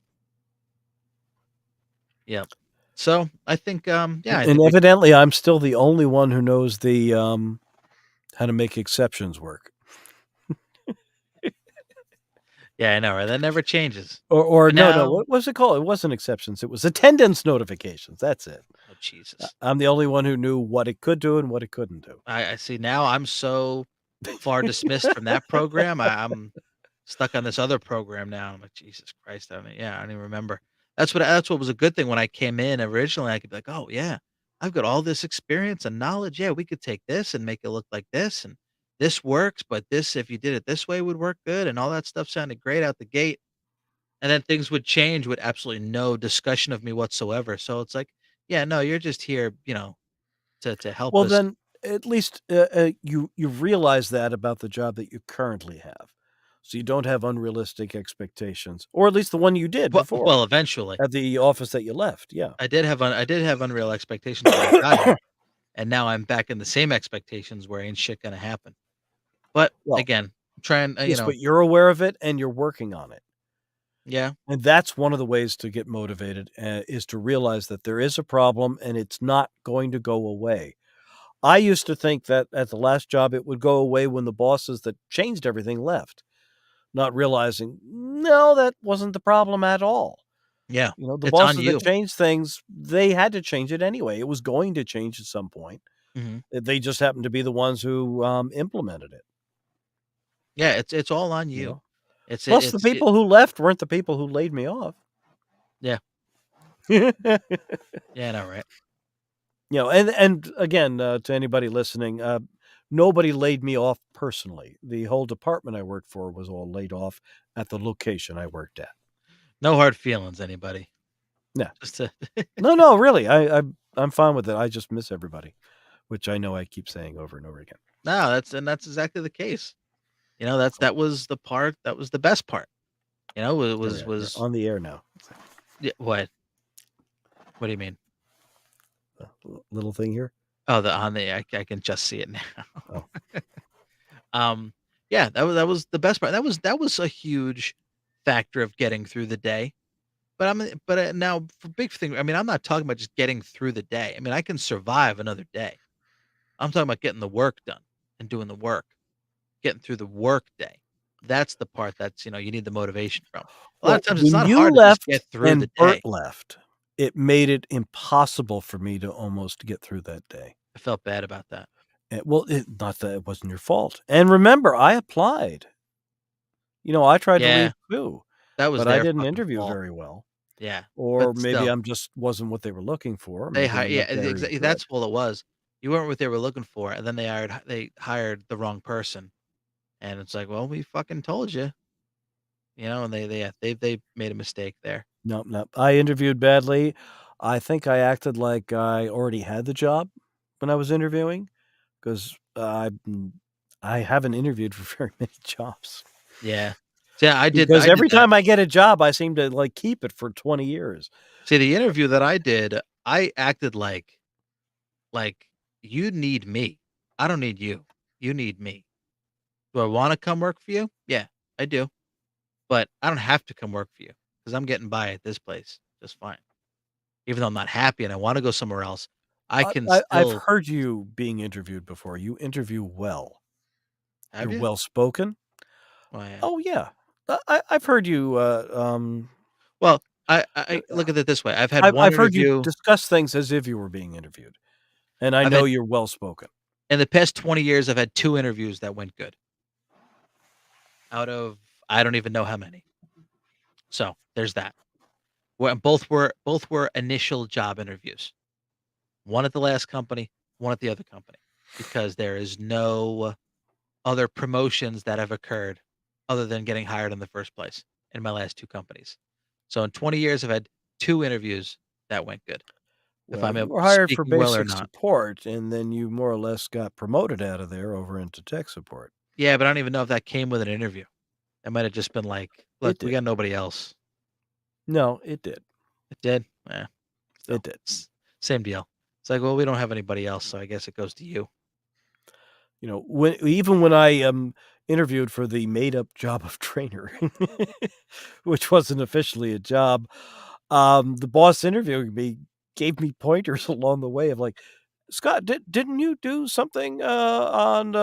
Yep. So I think, yeah, I And think we. evidently, I'm still the only one who knows the how to make exceptions work. Yeah, I know, right? That never changes. Or But no, now, what was it called? It wasn't exceptions. It was attendance notifications. That's it. oh Jesus, I'm the only one who knew what it could do and what it couldn't do. I see now. I'm so far dismissed from that program. I'm stuck on this other program now. I'm like, Jesus Christ, I don't even remember. That's what was a good thing when I came in originally. I could be like, oh yeah, I've got all this experience and knowledge. Yeah, we could take this and make it look like this, and this works. But this, if you did it this way, would work good, and all that stuff sounded great out the gate. And then things would change with absolutely no discussion of me whatsoever. So it's like, yeah, no, you're just here, to help Well, us. then at least you realize that about the job that you currently have, so you don't have unrealistic expectations, or at least the one you did Well, before well, eventually, at the office that you left. Yeah. I did have unreal expectations when I got here, and now I'm back in the same expectations where ain't shit gonna happen. But Well, again, trying, yes, but you're aware of it and you're working on it. yeah, And that's one of the ways to get motivated, is to realize that there is a problem and it's not going to go away. I used to think that at the last job it would go away when the bosses that changed everything left, not realizing, no, that wasn't the problem at all. yeah, The it's on bosses you. that changed things, they had to change it anyway. It was going to change at some point. Mhm. They just happened to be the ones who implemented it. Yeah, it's all on You you. know. It's Plus, the it people who left weren't the people who laid me off. yeah, yeah, I know, right? And again, to anybody listening, nobody laid me off personally. The whole department I worked for was all laid off at the location I worked at. No hard feelings, anybody. Yeah. Just to No, really, I'm fine with it. I just miss everybody, which I know I keep saying over and over again. no, that's exactly the case. That was the best part. It There was we are. You're was on the air now. yeah, what? What do you mean? Little thing here. Oh, the on the I can just see it now. Oh. Um, yeah, that was the best part. That was a huge factor of getting through the day. But now for big thing, I mean, I'm not talking about just getting through the day. I mean, I can survive another day. I'm talking about getting the work done and doing the work, getting through the work day. That's the part that's, you need the motivation from. A lot of Well, times it's when not you hard to just left get through the and Bert day. left, it made it impossible for me to almost get through that day. I felt bad about that. Well, not that it wasn't your fault. And remember, I applied. I tried to Yeah, leave too, that was but I their didn't fucking interview fault. very well. Yeah, Or but maybe still. I'm just wasn't what they were looking for. They Maybe hi I'm yeah, not very exactly, good. that's all it was. You weren't what they were looking for, and then they hired the wrong person, and it's like, "Well, we fucking told you," and they made a mistake there. Nope, nope. I interviewed badly. I think I acted like I already had the job when I was interviewing, because I haven't interviewed for very many jobs. Yeah. So, yeah, Because I did every that. time I get a job, I seem to like keep it for 20 years. See, the interview that I did, I acted like you need me. I don't need you. You need me. Do I want to come work for you? Yeah, I do. But I don't have to come work for you because I'm getting by at this place just fine. Even though I'm not happy and I want to go somewhere else, I can I've still heard you being interviewed before. You interview well. have You're you? well spoken. Oh yeah. Oh yeah, I've heard you. Well, I look at it this way. I've had one I've heard you interview. discuss things as if you were being interviewed, and I I've know had you're well spoken. in the past 20 years. I've had 2 interviews that went good. Out of I don't even know how many. So there's that. Both were initial job interviews. One at the last company, one at the other company, because there is no other promotions that have occurred other than getting hired in the first place in my last 2 companies. So in 20 years, I've had 2 interviews that went good. If Well, I'm you were hired for speaking well or basic not. support, and then you more or less got promoted out of there over into tech support. Yeah, but I don't even know if that came with an interview. It might have just been like, "Look, It we did. got nobody else." No, it did. It did? Yeah. It So, did. same deal. It's like, "Well, we don't have anybody else, so I guess it goes to you." You know, when I interviewed for the made up job of trainer, which wasn't officially a job, the boss interviewing me gave me pointers along the way of like, Scott, didn't you do something on?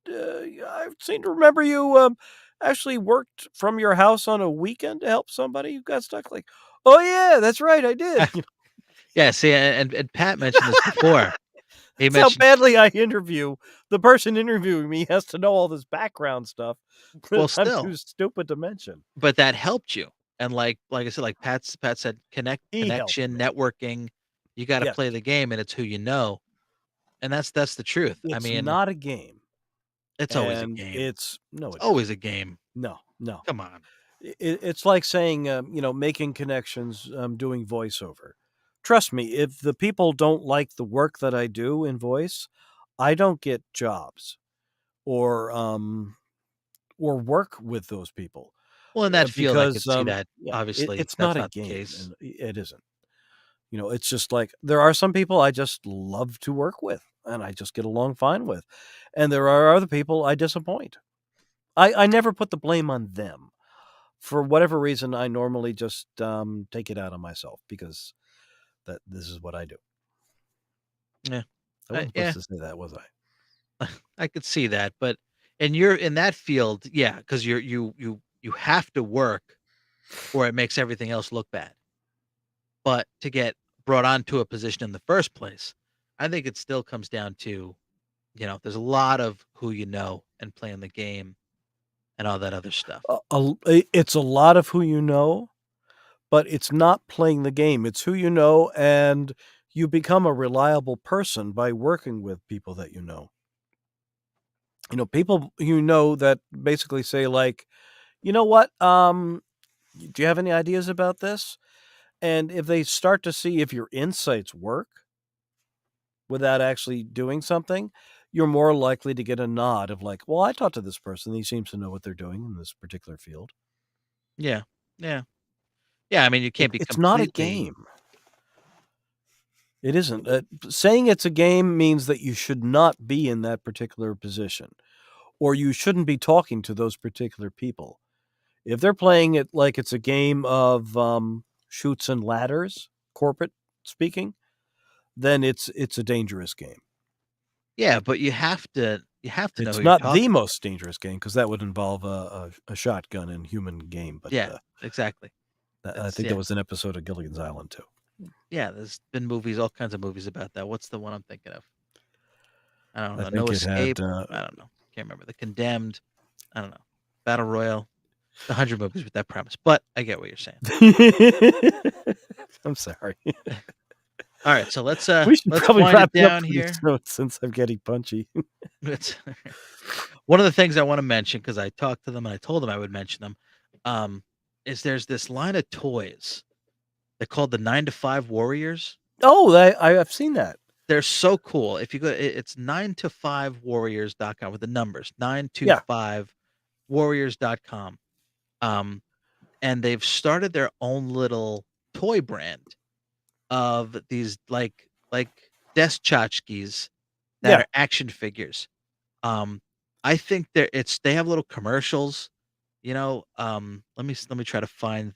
I seem to remember you actually worked from your house on a weekend to help somebody who got stuck. Like, oh yeah, that's right, I did. Yeah, see, and Pat mentioned this before. He That's how mentioned badly I interview. The person interviewing me has to know all this background stuff well, that I'm still, too stupid to mention. but that helped you. And like I said, like Pat said, He helped connection, me. networking. You got to Yes. play the game, and it's who you know, and that's the truth. I It's mean, not a game, it's always a and game. it's no, It's it always isn't. a game. No, no. Come on. It's like saying, making connections, doing voiceover. Trust me, if the people don't like the work that I do in voice, I don't get jobs or work with those people, Well, in that field, I could because, see that. yeah, Obviously, it's that's not a not the game, case. and it isn't. It's just like there are some people I just love to work with, and I just get along fine with, and there are other people I disappoint. I never put the blame on them. For whatever reason, I normally just, take it out on myself because that this is what I do. Yeah, I wasn't yeah, supposed to say that, was I? I could see that. But and you're in that field, yeah, because you have to work, or it makes everything else look bad. But to get brought onto a position in the first place, I think it still comes down to, there's a lot of who you know and playing the game and all that other stuff. It's a lot of who you know, but it's not playing the game. It's who you know, and you become a reliable person by working with people that you know. People you know that basically say like, "You know what? Do you have any ideas about this?" And if they start to see if your insights work without actually doing something, you're more likely to get a nod of like, "Well, I talked to this person. He seems to know what they're doing in this particular field." Yeah. Yeah. Yeah. I mean, you can't be It's not a completely. game. It isn't. Saying it's a game means that you should not be in that particular position, or you shouldn't be talking to those particular people. If they're playing it like it's a game of shoots and ladders, corporate speaking, then it's a dangerous game. Yeah, but you have to know It's who you're not the talking to. most dangerous game because that would involve a shotgun and human game. But Yeah, exactly. I That's think there yeah. was an episode of Gilligan's Island too. Yeah, there's been movies, all kinds of movies about that. What's the one I'm thinking of? I don't I know. No think it had. Escape. I don't know. Can't remember. The Condemned. I don't know. Battle Royale. The 100 movies with that premise. But I get what you're saying. I'm sorry. All right, so let's We should let's probably wind it wrap it up down pretty here. soon since I'm getting punchy. It's one of the things I want to mention because I talked to them and I told them I would mention them. Um, is there's this line of toys. They're called the 9 to 5 Warriors. Oh, I've seen that. they're so cool. If you go, it's 9to5warriors.com with the numbers Yeah. 9to5warriors.com. Um, and they've started their own little toy brand of these like desk tchotchkes that Yeah. are action figures. Um, I think they have little commercials, let me try to find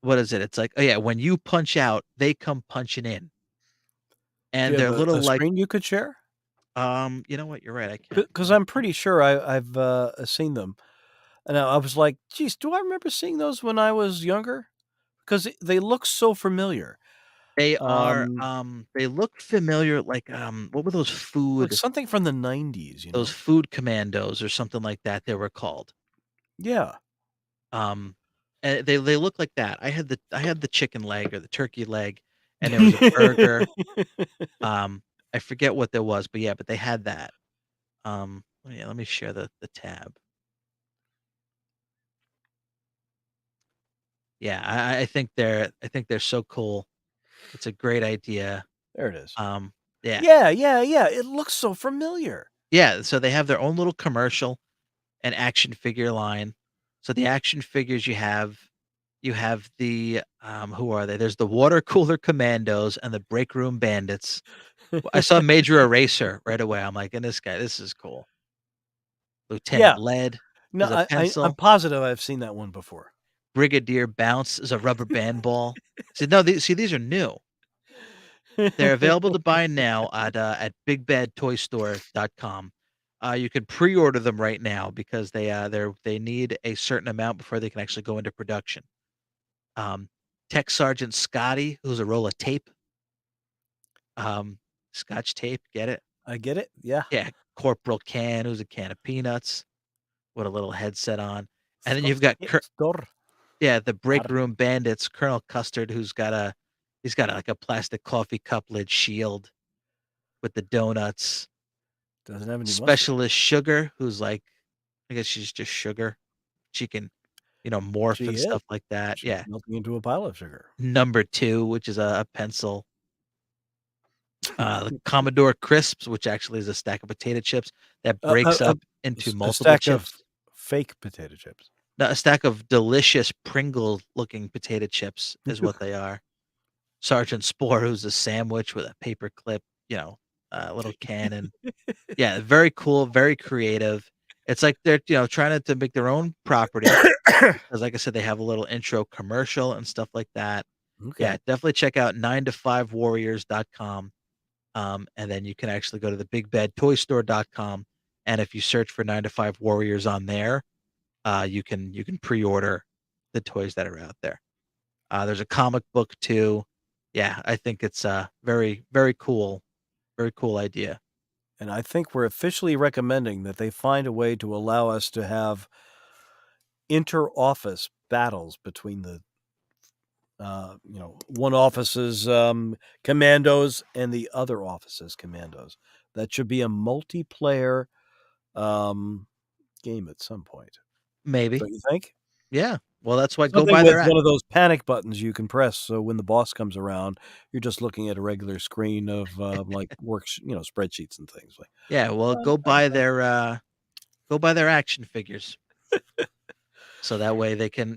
what is it? It's like, oh yeah, when you punch out, they come punching in. Do And you have they're little a like, screen you could share? you know what? You're right. I can. Because I'm pretty sure I've seen them, and I was like, "Geez, do I remember seeing those when I was younger?" Because they look so familiar. Um, They look familiar, what were like something from the '90s, you those know? food commandos or something like that they were called. Yeah. Um, they look like that. I had the chicken leg or the turkey leg, and there was a burger. Um, I forget what there was, but yeah, but they had that. Let me share the tab. Yeah, I think they're so cool. It's a great idea. There it is. Um, yeah. Yeah, it looks so familiar. Yeah, so they have their own little commercial and action figure line. So the action figures you have the, who are they? There's the water cooler commandos and the break room bandits. I saw Major Eraser right away. I'm like, "And this is cool." Yeah. Lieutenant Lead No, is a I'm pencil. positive I've seen that one before. Brigadier Bounce is a rubber band ball. So no, these are new. They're available to buy now at bigbadtoystore.com. You can pre-order them right now because they need a certain amount before they can actually go into production. Um, Tech Sergeant Scotty, who's a roll of tape, um, Scotch tape, get it? I get it. Yeah. Yeah, Corporal Can, who's a can of peanuts with a little headset on, and then you've got Frostor. yeah, the break Ar- room bandits, Colonel Custard, he's got like a plastic coffee cup lid shield with the donuts. Doesn't have any mustard. Specialist Sugar, who's like, I guess she's just sugar. She can, morph She and is. stuff like that. She's Yeah. melting into a pile of sugar. Number 2, which is a pencil. The Commodore Crisps, which actually is a stack of potato chips that A breaks a up into a multiple stack of chips. fake potato chips. No, a stack of delicious Pringle-looking potato chips is what they are. Sergeant Spore, who's a sandwich with a paper clip, a little cannon. Yeah, very cool, very creative. It's like they're, trying to make their own property. 'Cause like I said, they have a little intro commercial and stuff like that. Okay. Yeah, definitely check out 9to5warriors.com. And then you can actually go to the bigbadtoystore.com, and if you search for 9 to 5 Warriors on there, you can pre-order the toys that are out there. There's a comic book too. Yeah, I think it's a very cool idea. And I think we're officially recommending that they find a way to allow us to have inter-office battles between the one office's commandos and the other office's commandos. That should be a multiplayer game at some point. Maybe. Don't you think? Yeah. Well, that's why go Something buy with their app. one of those panic buttons you can press, so when the boss comes around, you're just looking at a regular screen of like spreadsheets and things like. Yeah, well, go buy their action figures. So that way they can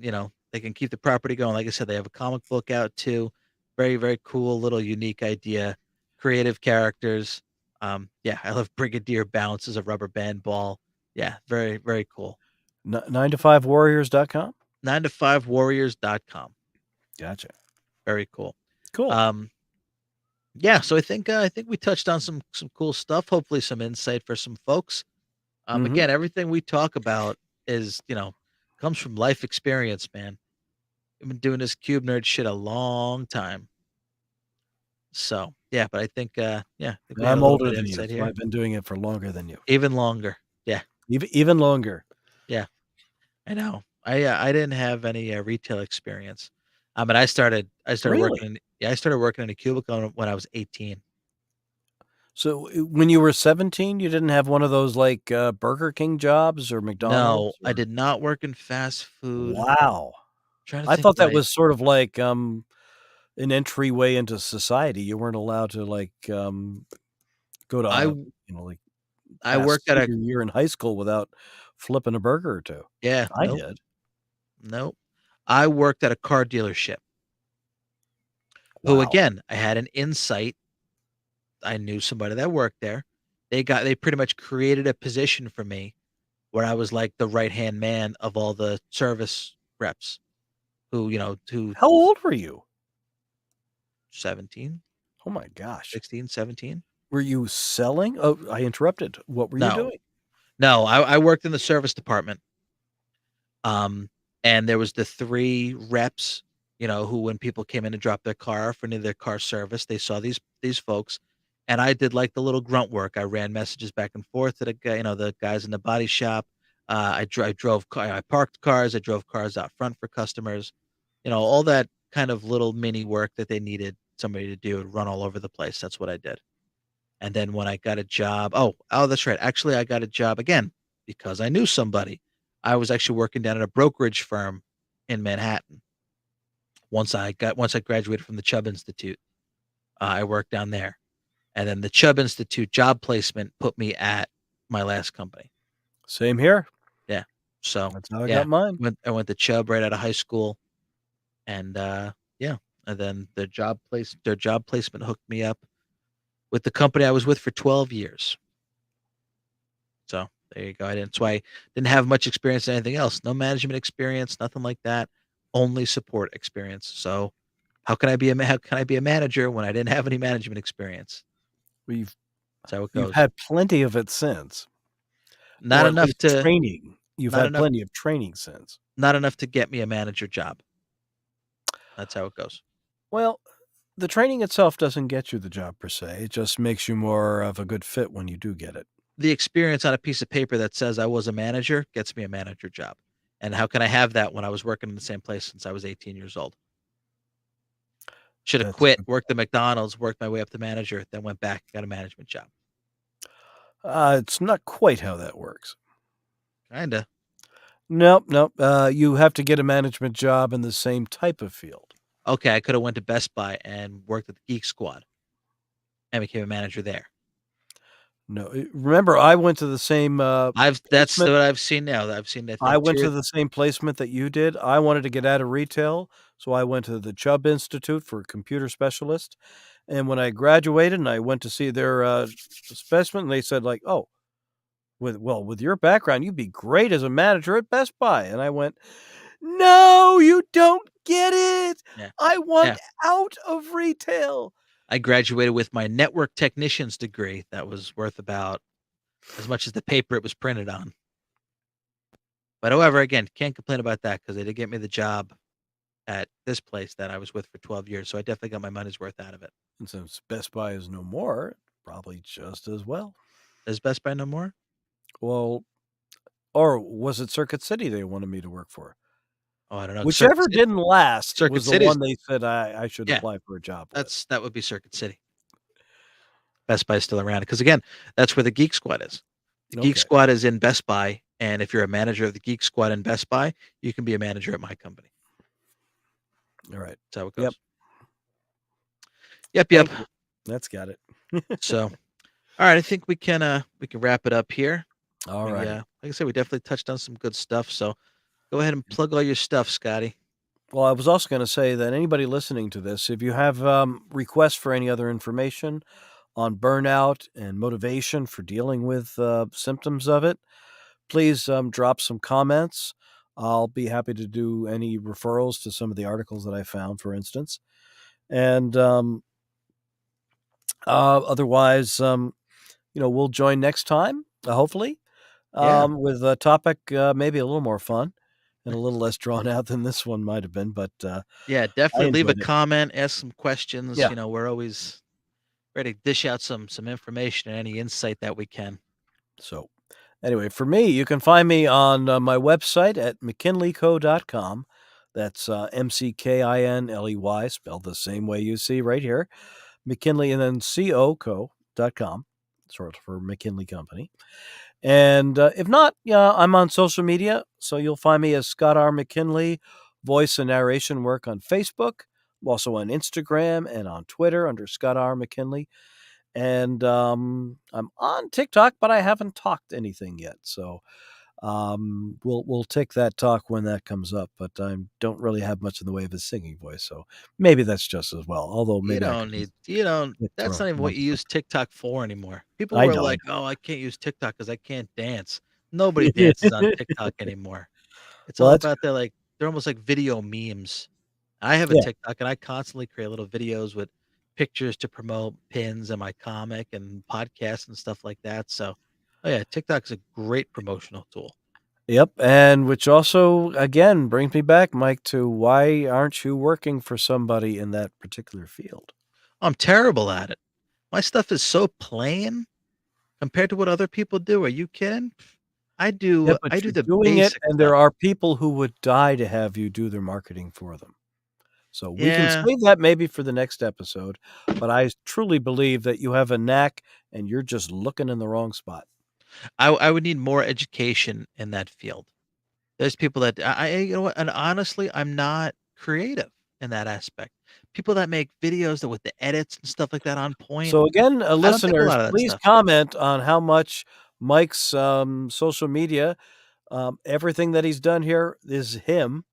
keep the property going. Like I said, they have a comic book out too. Very, very cool, little unique idea. Creative characters. Yeah, I love Brigadier Bounce as a rubber band ball. Yeah, very, very cool. 9to5warriors.com? 9to5warriors.com. Gotcha. Very cool. Cool. Yeah, so I think we touched on some cool stuff, hopefully some insight for some folks. Mhm. Again, everything we talk about is, comes from life experience, man. I've been doing this cube nerd shit a long time. So, yeah, but I think, I think we had a I'm little older bit of than you, insight so here. I've been doing it for longer than you. Even longer. Yeah, Even longer. yeah, I know. I didn't have any retail experience. But I started Really? working in a cubicle when I was 18. So, when you were 17, you didn't have one of those, like, Burger King jobs or No, McDonald's I or did not work in fast food. Wow. Trying to I think thought what that I was sort of like, an entryway into society. You weren't allowed to go to I like I past worked at a senior year in high school without flipping a burger or two. yeah, I nope, did. nope. I worked at a car dealership. Who Wow. again, I had an insight. I knew somebody that worked there. They pretty much created a position for me where I was like the right-hand man of all the service reps who How old were you? 17, Oh my gosh. 16, 17. Were you selling? Oh, I interrupted. What were you No. doing? No, I worked in the service department. And there was the 3 reps, who when people came in to drop their car for any of their car service, they saw these folks, and I did like the little grunt work. I ran messages back and forth to the guys in the body shop. I drove I parked cars, I drove cars out front for customers, all that kind of little mini work that they needed somebody to do and run all over the place. That's what I did. And then when I got a job, that's right. Actually, I got a job again because I knew somebody. I was actually working down at a brokerage firm in Manhattan. Once I graduated from the Chubb Institute, I worked down there, and then the Chubb Institute job placement put me at my last company. Same here. Yeah, so That's how I yeah, got mine. I went to Chubb right out of high school, and yeah, and then their job placement hooked me up with the company I was with for 12 years. So there you go. That's why I didn't have much experience in anything else. No management experience, nothing like that. Only support experience. So how can I be a manager when I didn't have any management experience? We've That's how it You've goes. had plenty of it since. Not Or at enough least to training. You've not had enough plenty of training since. not enough to get me a manager job. That's how it goes. Well, the training itself doesn't get you the job per se. It just makes you more of a good fit when you do get it. The experience on a piece of paper that says I was a manager gets me a manager job. And how can I have that when I was working in the same place since I was 18 years old? Should have That's quit, worked at McDonald's, worked my way up to manager, then went back, got a management job. It's not quite how that works. Kinda. Nope. You have to get a management job in the same type of field. Okay, I could have went to Best Buy and worked at the Geek Squad and became a manager there. No, remember I went to the same That's placement. what I've seen now. I've seen that. I went to the same placement that you did. I wanted to get out of retail, so I went to the Chubb Institute for a computer specialist. And when I graduated and I went to see their specimen, they said like, "Oh, with your background, you'd be great as a manager at Best Buy." And I went, "No, you don't get it. Yeah. I want Yeah. out of retail." I graduated with my network technician's degree that was worth about as much as the paper it was printed on. But however, again, can't complain about that because they did get me the job at this place that I was with for 12 years. So I definitely got my money's worth out of it. And since Best Buy is no more, probably just as well. Is Best Buy no more? Well, or was it Circuit City they wanted me to work for? Oh, I don't know. Whichever didn't last Circuit was the City's one they said I should Yeah. apply for a job with. That would be Circuit City. Best Buy's still around because again, that's where the Geek Squad is. The Geek Okay. Squad is in Best Buy, and if you're a manager of the Geek Squad in Best Buy, you can be a manager at my company. All right. That's how it goes. Yep. Yep. Thank you. That's got it. So, all right, I think we can wrap it up here. All right. Yeah, like I said, we definitely touched on some good stuff. So, go ahead and plug all your stuff, Scotty. Well, I was also going to say that anybody listening to this, if you have requests for any other information on burnout and motivation for dealing with symptoms of it, please drop some comments. I'll be happy to do any referrals to some of the articles that I found, for instance. And otherwise, we'll join next time, hopefully, Yeah. with a topic maybe a little more fun and a little less drawn out than this one might have been. But Yeah, definitely leave a enjoyed it. comment, ask some questions. Yeah. We're always ready to dish out some information and any insight that we can. So anyway, for me, you can find me on my website at mckinleyco.com. That's McKinley, spelled the same way you see right here. McKinley and then co.com, sort of for McKinley Company. And if not, I'm on social media. So you'll find me as Scott R. McKinley, voice and narration work on Facebook, also on Instagram and on Twitter under Scott R. McKinley. And I'm on TikTok, but I haven't talked anything yet. So we'll take that talk when that comes up. But I don't really have much in the way of a singing voice, so maybe that's just as well. Although You maybe I don't could need, you don't, pick that's for not even what once you in a use TikTok for anymore. People I were know. like, oh, I can't use TikTok because I can't dance. Nobody dances on TikTok anymore. It's Well, all that's about their like, they're almost like video memes. I have a yeah. TikTok and I constantly create little videos with pictures to promote pins and my comic and podcasts and stuff like that. So, oh yeah, TikTok is a great promotional tool. Yep, and which also again brings me back, Mike, to why aren't you working for somebody in that particular field? I'm terrible at it. My stuff is so plain compared to what other people do. Are you kidding? I Yeah, do but I do you're the doing it, basic and stuff. there are people who would die to have you do their marketing for them. So we can Yeah. save that maybe for the next episode, but I truly believe that you have a knack and you're just looking in the wrong spot. I would need more education in that field. There's people that you know what, and honestly, I'm not creative in that aspect. People that make videos that with the edits and stuff like that on point, So again, I don't think a listeners, lot of that please stuff. comment on how much Mike's social media, everything that he's done here is him.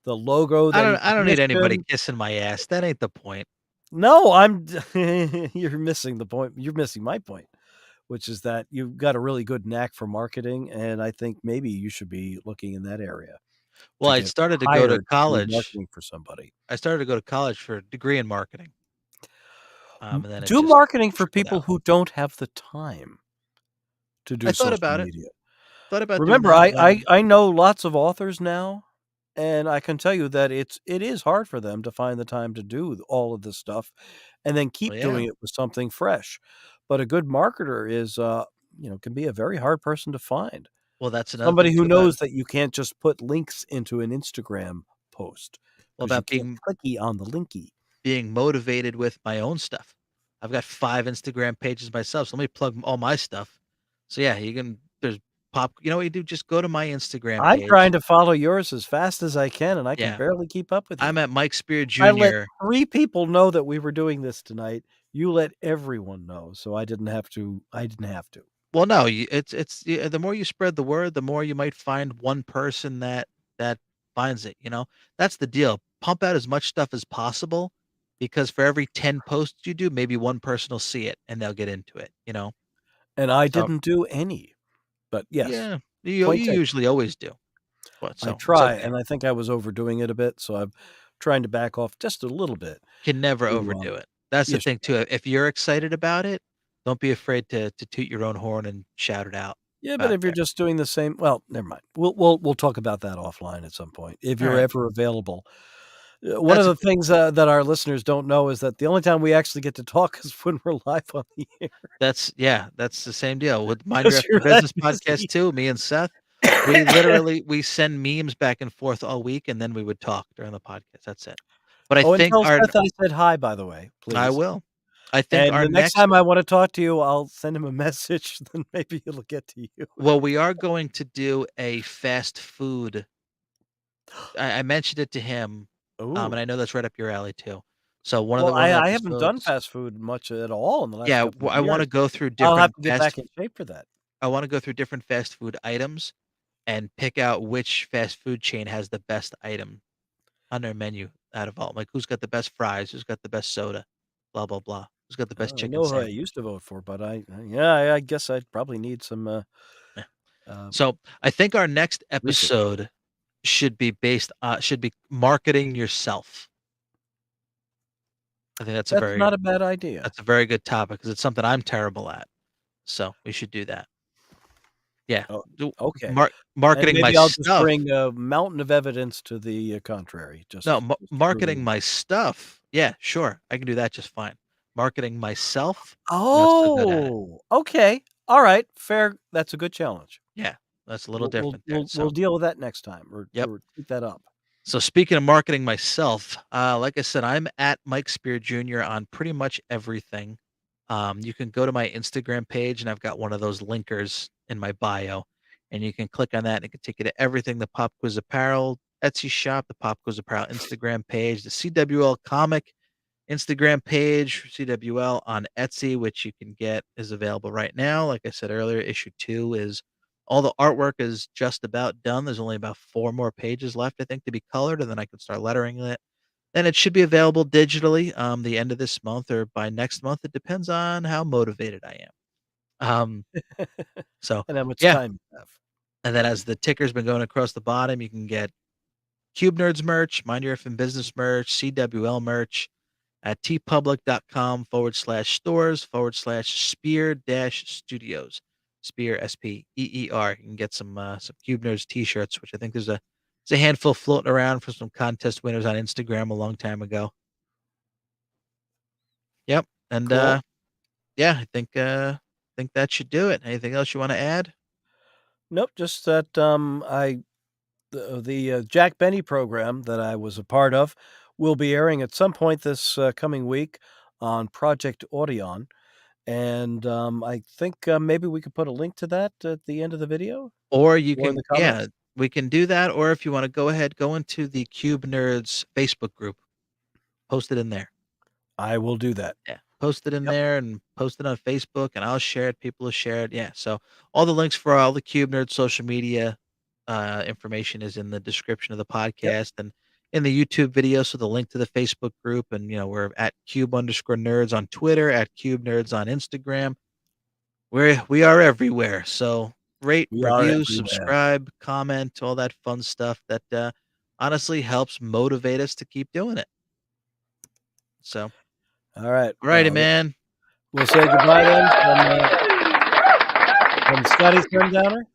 The logo that he I don't need anybody commissioned. kissing my ass. That ain't the point. No, I'm you're missing the point. You're missing my point, which is that you've got a really good knack for marketing, and I think maybe you should be looking in that area Well, to I get started to go to hired to do college. marketing for somebody. I started to go to college for a degree in marketing. And then it Do just marketing for trickled people out. who don't have the time to I do thought social about it. media. Thought about doing Remember, that I know lots of authors now, and I can tell you that it is hard for them to find the time to do all of this stuff and then well, keep yeah. doing it with something fresh. But a good marketer is, can be a very hard person to find. Well, that's another thing Somebody who too about knows that you can't just put links into an Instagram post well, because you about can't clicky on the linky. being motivated with my own stuff. I've got 5 Instagram pages myself, so let me plug all my stuff. So yeah, you can there's pop you know what you do? Just go to my Instagram I'm trying page. to follow yours as fast as I can, and I can Yeah. barely keep up with you. I'm at Mike Spear I let Jr. 3 people know that we were doing this tonight. You let everyone know, so I didn't have to. Well, no, it's the more you spread the word, the more you might find one person that finds it, you know? That's the deal. Pump out as much stuff as possible because for every 10 posts you do, maybe one person will see it and they'll get into it, you know? And I So, didn't do any, but yes, yeah, you point taken. usually always do. But I so it's try, okay. and I think I was overdoing it a bit, so I'm trying to back off just a little bit Can never to, overdo it. That's the yes, you thing can. too. If you're excited about it, don't be afraid to toot your own horn and shout it out Yeah, but out if you're there. just doing the same well, never mind. We'll talk about that offline at some point, if All you're right. ever available. One of That's the things, that our listeners don't know is that the only time we actually get to talk is when we're live on the air yeah, that's the same deal with Mind Your 'cause Effing you're that Business podcast busy. too. Me and Seth, we send memes back and forth all week, and then we would talk during the podcast. That's it. But I Oh, and think tell our Seth I said hi, by the way, I please. will. I think And our the next next time I wanna talk to you, I'll send him a message, then maybe it'll get to you. well, we are going to do a fast food. I mentioned it to him, and Ooh. I know that's right up your alley too. So one of Well, the I haven't done episodes, fast food much at all in the last yeah, couple of I want to years. go through I'll have different to get back in shape for that. I want to go through different fast food items and pick out which fast food chain has the best item on their menu out of all. Like who's got the best fries, who's got the best soda, blah blah blah. Who's got the best I chicken know who I sandwich? used to vote for, but I guess I'd probably need some, Yeah. uh, So I think our next research. episode should be marketing yourself. I think That's not a bad idea. that's a very good topic because it's something I'm terrible at. So we should do that. Yeah. Oh, Do okay. And marketing my maybe I'll just stuff. bring a mountain of evidence to the, contrary, No, just to prove marketing it. my stuff. Yeah, sure. I can do that just fine. Marketing myself, not so good at it. Oh, okay. Alright, fair. That's a good challenge. Yeah, that's a little We'll we'll different there. we'll we'll So, deal with that next time yep. or keep that up. So speaking of marketing myself, like I said, I'm at Mike Spear Jr. on pretty much everything. You can go to my Instagram page, and I've got one of those linkers in my bio, and you can click on that, and it can take you to everything the Pop Quiz Apparel Etsy shop, the Pop Goes Apparel Instagram page, the CWL comic Instagram page, CWL on Etsy, which you can get is available right now. Like I said earlier, issue 2 is all the artwork is just about done. There's only about 4 more pages left, I think, to be colored, and then I can start lettering it. Then it should be available digitally the end of this month or by next month. It depends on how motivated I am. So And how much yeah, time you have. and then as the ticker's been going across the bottom, you can get Cube Nerds merch, Mind Your Effing Business merch, CWL merch at tpublic.com/stores/spear-studios. Spear, SPEER. You can get some Cube Nerds t-shirts, which I think there's a handful floating around for some contest winners on Instagram a long time ago. Yep. And Cool. yeah, I think that should do it. Anything else you want to add? Nope, just that the Jack Benny program that I was a part of will be airing at some point this coming week on Project Audion. And I think maybe we could put a link to that at the end of the video Or you or in can, the comments. we can do that. Or if you want to go ahead, go into the Cube Nerds Facebook group, post it in there. I will do that. Yeah, post it in Yep. there and post it on Facebook, and I'll share it. People will share it. Yeah, so all the links for all the Cube Nerds social media information is in the description of the podcast and in the YouTube video. So the link to the Facebook group, and we're at Cube_Nerds on Twitter, at Cube Nerds on Instagram. We are everywhere. So rate, We are review, everywhere. subscribe, comment, all that fun stuff that honestly helps motivate us to keep doing it. So, All right. righty, man. We'll say goodbye then from Scotty Sundowner.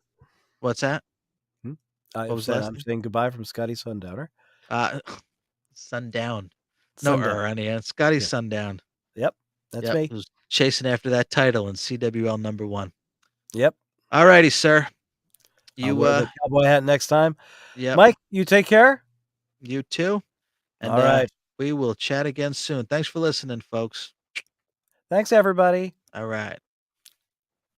What's that? I What was the last I'm name? saying goodbye from Scotty Sundowner. Sundown. No Sundown. on the end. Scotty Yeah. Sundown. Yep, that's Yep, me. who's chasing after that title in CWL #1. Yep. All righty, sir. I'll You wear the cowboy hat next time. Yep. Mike, you take care. You too. And All right. we will chat again soon. Thanks for listening, folks. Thanks, everybody. All right.